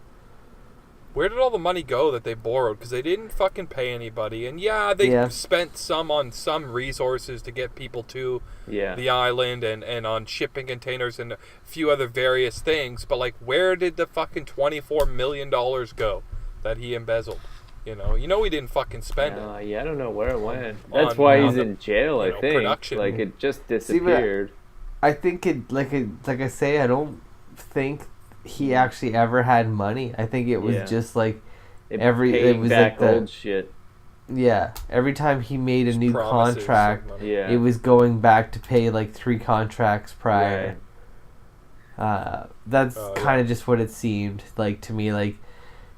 Where did all the money go that they borrowed? Because they didn't fucking pay anybody. And yeah, they spent some on some resources to get people to the island and on shipping containers and a few other various things. But, like, where did the fucking $24 million go that he embezzled? You know he didn't fucking spend it. Yeah, I don't know where it went. That's On- why on he's the, in jail, I think. production. Like, it just disappeared. I think like I say, I don't think he actually ever had money. I think it was just like Paying was back like the old shit. every time he made a Just new promises contract, of money. Yeah. it was going back to pay like 3 contracts prior. That's kind of just what it seemed like to me. Like,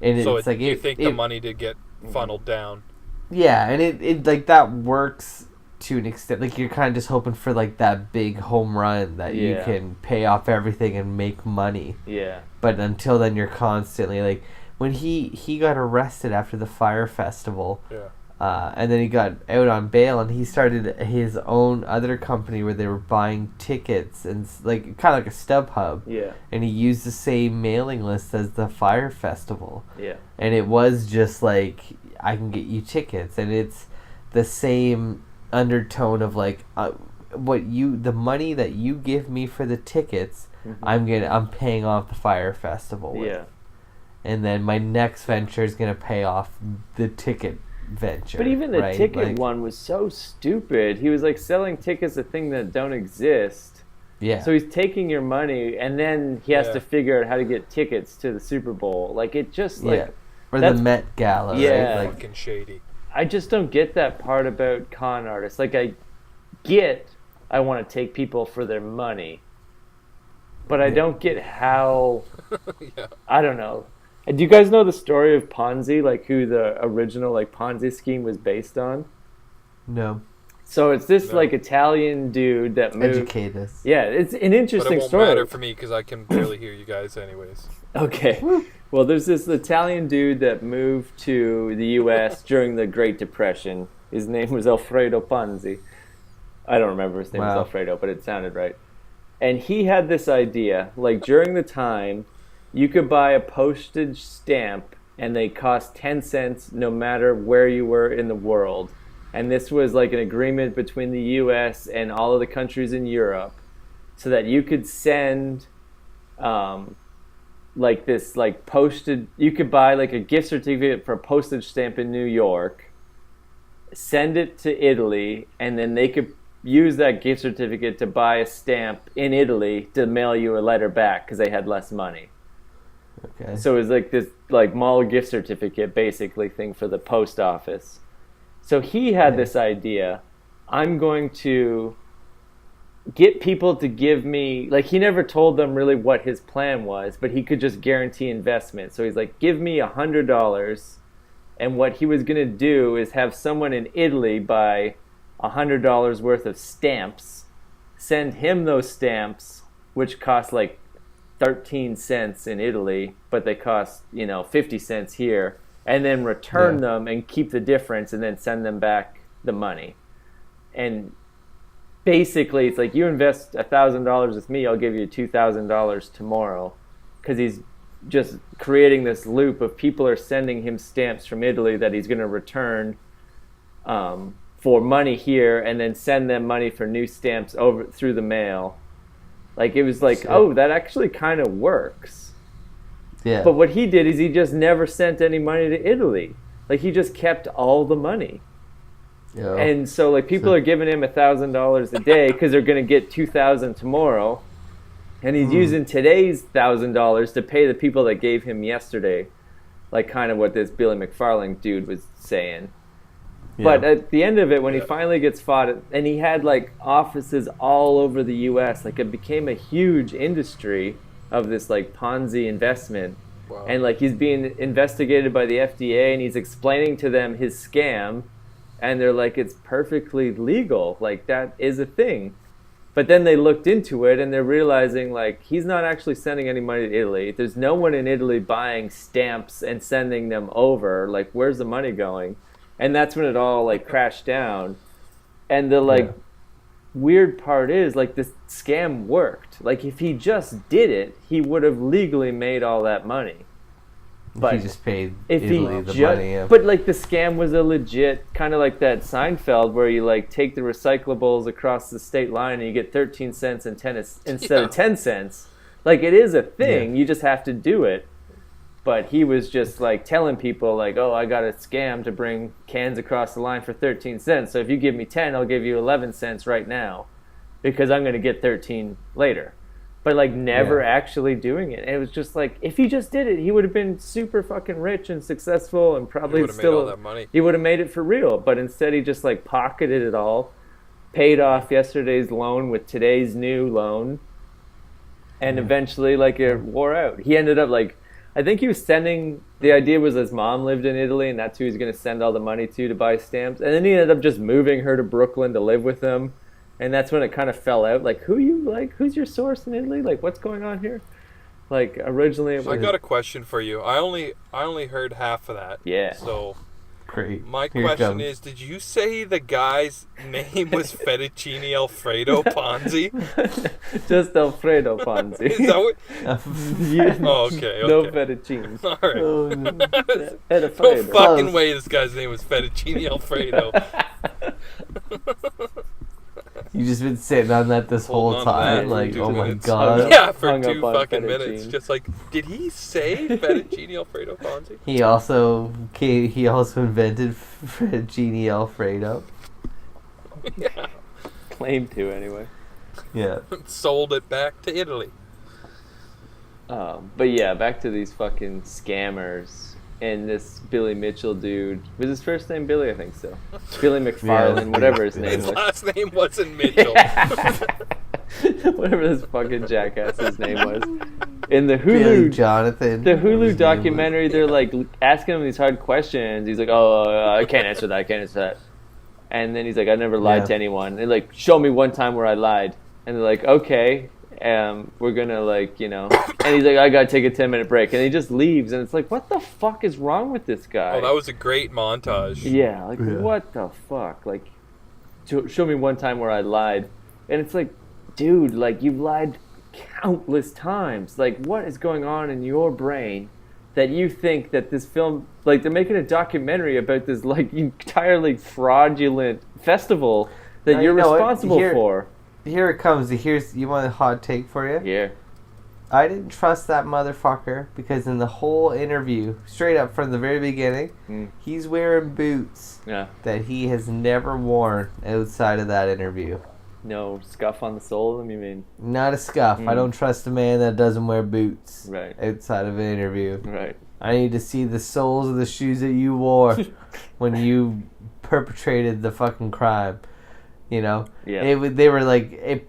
and So it's like you think the money did get funneled down? Yeah, and it like that works to an extent. Like, you're kind of just hoping for like that big home run that you can pay off everything and make money. Yeah. But until then, you're constantly like, when he got arrested after the Fyre Festival. Yeah. And then he got out on bail, and he started his own other company where they were buying tickets and like kind of like a StubHub. Yeah. And he used the same mailing list as the Fyre Festival. Yeah. And it was just like, I can get you tickets, and it's the same undertone of like, the money that you give me for the tickets, I'm paying off the Fyre Festival with. Yeah. And then my next venture is gonna pay off the ticket venture. But even the right? ticket Like, one was so stupid. He was like selling tickets a thing that don't exist. Yeah. So he's taking your money, and then he has to figure out how to get tickets to the Super Bowl. Like, it just like or the Met Gala. Yeah. Right? Like, Fucking shady. I just don't get that part about con artists. Like, I want to take people for their money, but I don't get how. I don't know. Do you guys know the story of Ponzi? Like, who the original like Ponzi scheme was based on? no. So it's this like Italian dude that moved. Educate us. Yeah, it's an interesting But it won't story. matter for me because I can barely hear you guys anyways. Okay. Well, there's this Italian dude that moved to the U.S. during the Great Depression. His name was Alfredo Ponzi. I don't remember his name was Alfredo, but it sounded right. And he had this idea, like, during the time, you could buy a postage stamp, and they cost 10 cents no matter where you were in the world. And this was like an agreement between the US and all of the countries in Europe so that you could send like this like posted, you could buy like a gift certificate for a postage stamp in New York, send it to Italy, and then they could use that gift certificate to buy a stamp in Italy to mail you a letter back because they had less money. Okay. So it was like this like mall gift certificate basically thing for the post office. So he had this idea, I'm going to get people to give me, like he never told them really what his plan was, but he could just guarantee investment. So he's like, give me $100. And what he was going to do is have someone in Italy buy $100 worth of stamps, send him those stamps, which cost like 13 cents in Italy, but they cost, 50 cents here, and then return them and keep the difference and then send them back the money. And basically it's like, you invest $1,000 with me, I'll give you $2,000 tomorrow, because he's just creating this loop of people are sending him stamps from Italy that he's going to return for money here, and then send them money for new stamps over through the mail. Like it was like, oh, that actually kind of works. Yeah. But what he did is he just never sent any money to Italy. Like he just kept all the money. Yeah. And so like people are giving him $1,000 a day because they're going to get $2,000 tomorrow, and he's using today's $1,000 to pay the people that gave him yesterday, like kind of what this Billy McFarland dude was saying. Yeah. But at the end of it, when he finally gets fought, and he had like offices all over the U.S., like it became a huge industry of this like Ponzi investment. Wow. And like he's being investigated by the FDA, and he's explaining to them his scam, and they're like, it's perfectly legal, like that is a thing. But then they looked into it, and they're realizing like he's not actually sending any money to Italy. There's no one in Italy buying stamps and sending them over. Like, where's the money going? And that's when it all like crashed down. And the like weird part is like this scam worked. Like if he just did it, he would have legally made all that money. But he just paid Italy the money. Yeah. But like the scam was a legit kind of like that Seinfeld where you like take the recyclables across the state line and you get 13 cents and 10 instead of 10 cents. Like it is a thing. You just have to do it. But he was just like telling people like, oh, I got a scam to bring cans across the line for 13 cents. So if you give me 10, I'll give you 11 cents right now because I'm going to get 13 later. But like never actually doing it. And it was just like, if he just did it, he would have been super fucking rich and successful and probably still, made all that money. He would have made it for real. But instead he just like pocketed it all, paid off yesterday's loan with today's new loan. And eventually like it wore out. He ended up like, I think he was sending, the idea was his mom lived in Italy and that's who he was going to send all the money to buy stamps. And then he ended up just moving her to Brooklyn to live with him. And that's when it kind of fell out. Like, who's your source in Italy? Like, what's going on here? Like, originally it was... I got a question for you. I only heard half of that. Yeah. So, great. My question is, did you say the guy's name was Fettuccine Alfredo Ponzi? Just Alfredo Ponzi. Is that what... Oh, okay. No fettuccine. All right. Oh, no. No fucking way this guy's name was Fettuccine Alfredo. You just been sitting on that this whole time, like, oh my god. Yeah, for 2 fucking minutes. Just like, did he say Fettuccine Alfredo Ponzi? He also invented Fettuccine Alfredo. Yeah. Claimed to, anyway. Yeah. Sold it back to Italy. But yeah, back to these fucking scammers. And this Billy Mitchell dude, was his first name Billy? I think so. Billy McFarland, whatever his name was. His last name wasn't Mitchell. Whatever this fucking jackass's name was. In the Billy Jonathan. The Hulu documentary, they're like asking him these hard questions. He's like, oh, I can't answer that. And then he's like, I never lied to anyone. And like, show me one time where I lied. And they're like, okay. We're gonna like, and he's like, I gotta take a 10-minute break, and he just leaves, and it's like, what the fuck is wrong with this guy? Oh, that was a great montage. Yeah, like what the fuck? Like, show me one time where I lied, and it's like, dude, like you've lied countless times. Like, what is going on in your brain that you think that this film, like, they're making a documentary about this, like, entirely fraudulent festival that you're responsible for. Here it comes. You want a hot take for you? Yeah. I didn't trust that motherfucker because in the whole interview, straight up from the very beginning, he's wearing boots that he has never worn outside of that interview. No scuff on the sole of them, you mean? Not a scuff. I don't trust a man that doesn't wear boots outside of an interview. Right. I need to see the soles of the shoes that you wore when you perpetrated the fucking crime. You know? Yeah. They were like...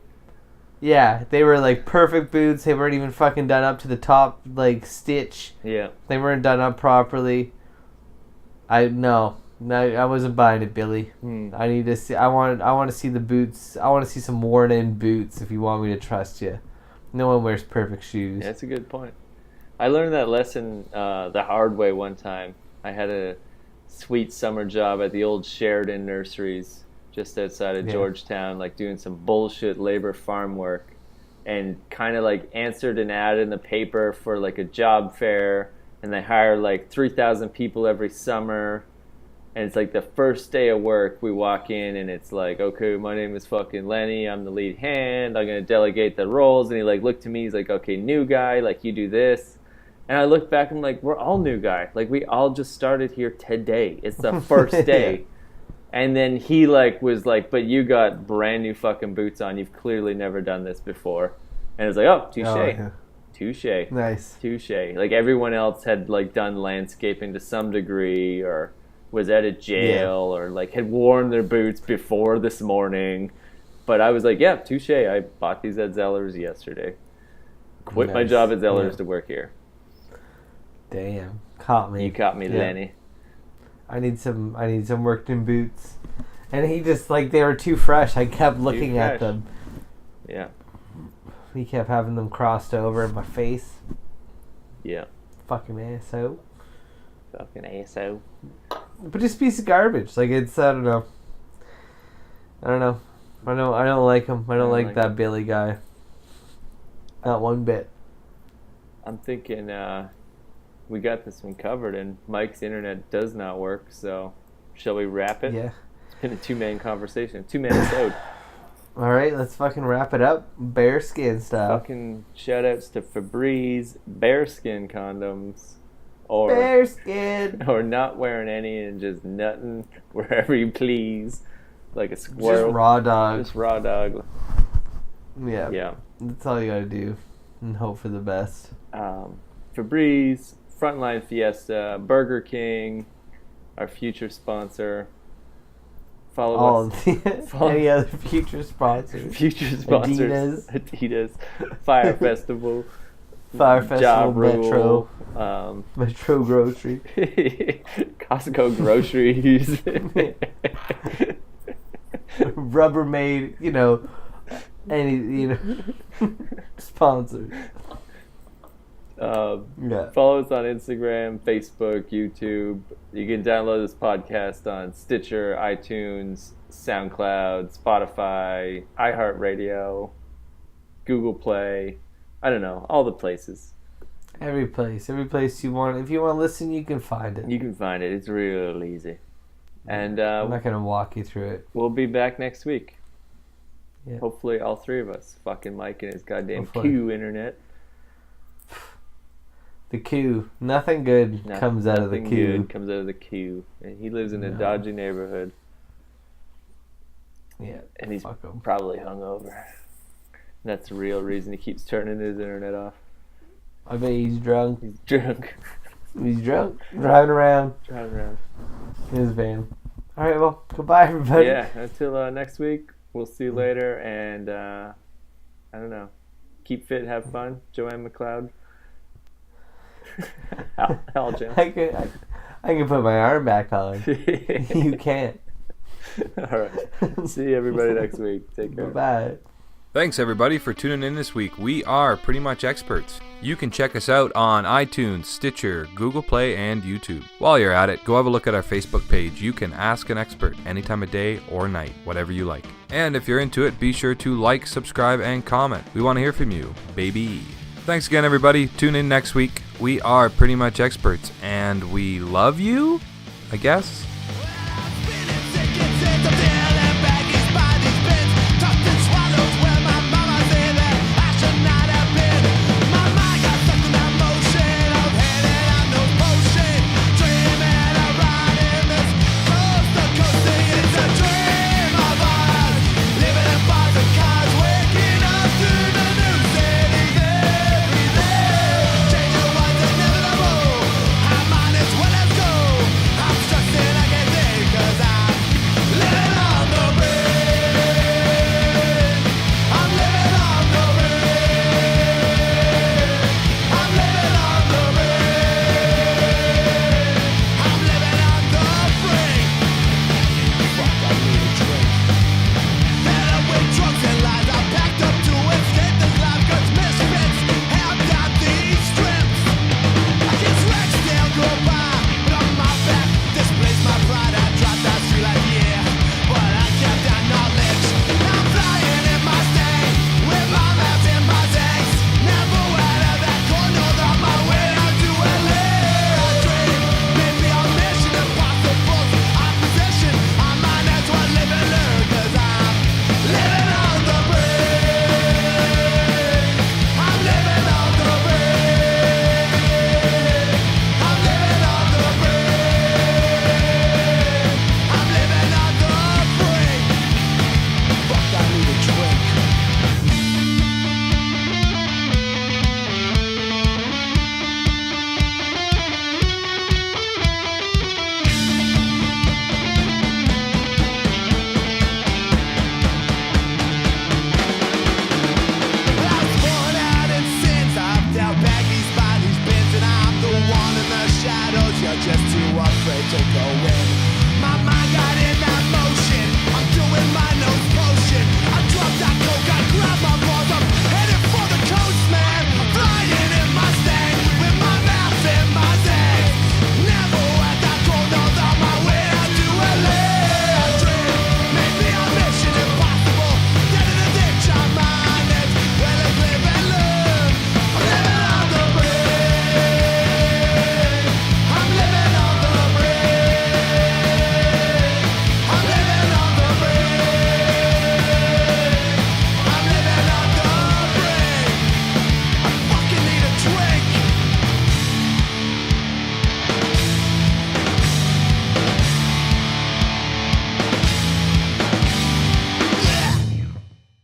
Yeah, they were like perfect boots. They weren't even fucking done up to the top, like, stitch. Yeah. They weren't done up properly. I wasn't buying it, Billy. I need to see. I want to see the boots. I want to see some worn-in boots. If you want me to trust you, no one wears perfect shoes. Yeah, that's a good point. I learned that lesson the hard way one time. I had a sweet summer job at the old Sheridan Nurseries just outside of Georgetown, like doing some bullshit labor farm work, and kind of like answered an ad in the paper for like a job fair, and they hire like 3,000 people every summer, and it's like the first day of work, we walk in and it's like, okay, my name is fucking Lenny, I'm the lead hand, I'm gonna delegate the roles, and he like looked to me, he's like, okay, new guy, like you do this. And I look back, I'm like, we're all new guy, like we all just started here today, it's the first day. And then he like was like, but you got brand new fucking boots on. You've clearly never done this before. And it's like, oh, touche. Oh, yeah. Touche. Nice. Touche. Like everyone else had like done landscaping to some degree, or was at a jail, or like had worn their boots before this morning. But I was like, yeah, touche. I bought these at Zeller's yesterday. Quit my job at Zeller's to work here. Damn. Caught me. You caught me, Lenny. I need some worked in boots. And he just, like, they were too fresh. I kept looking at them. Yeah. He kept having them crossed over in my face. Yeah. Fucking ASO. Fucking ASO. But just a piece of garbage. Like, it's, I don't know. I don't like him. I don't like that him. Billy guy. Not one bit. I'm thinking, we got this one covered, and Mike's internet does not work, so shall we wrap it? Yeah. It's been a two-man conversation. Two-man episode. All right, let's fucking wrap it up. Bearskin style. Fucking shout-outs to Febreze bearskin condoms. Or bearskin. Or not wearing any and just nutting wherever you please. Like a squirrel. Just raw dog. Just raw dog. Yeah. Yeah. That's all you gotta do. And hope for the best. Febreze, Frontline Fiesta, Burger King, our future sponsor. Follow us. Any other future sponsors? Future sponsors. Adidas. Fyre Festival. Fyre Festival, Metro. Metro Grocery. Costco groceries. Rubbermaid, any, sponsors. Follow us on Instagram, Facebook, YouTube. You can download this podcast on Stitcher, iTunes, SoundCloud, Spotify, iHeartRadio, Google Play. I don't know, all the places. Every place you want. If you want to listen, you can find it. You can find it. It's real easy. And I'm not gonna walk you through it. We'll be back next week. Yeah. Hopefully, all three of us. Fucking Mike and his goddamn Q internet. The Q. Nothing good comes out of the Q. Nothing good comes out of the Q. And he lives in a dodgy neighborhood. Yeah. And he's probably hungover. That's the real reason he keeps turning his internet off. I bet he's drunk. He's drunk. He's drunk. Driving around. In his van. Alright, well, goodbye, everybody. Yeah, until next week. We'll see you later. And, I don't know. Keep fit, have fun. Joanne McLeod. Hell, Jim. I can put my arm back on. You can't. Alright. See everybody next week. Take care. Bye. Thanks everybody for tuning in this week. We are Pretty Much Experts. You can check us out on iTunes, Stitcher, Google Play, and YouTube. While you're at it, go have a look at our Facebook page. You can ask an expert any time of day or night, whatever you like. And if you're into it, be sure to like, subscribe, and comment. We want to hear from you, baby. Thanks again everybody. Tune in next week. We are pretty much experts, and we love you, I guess.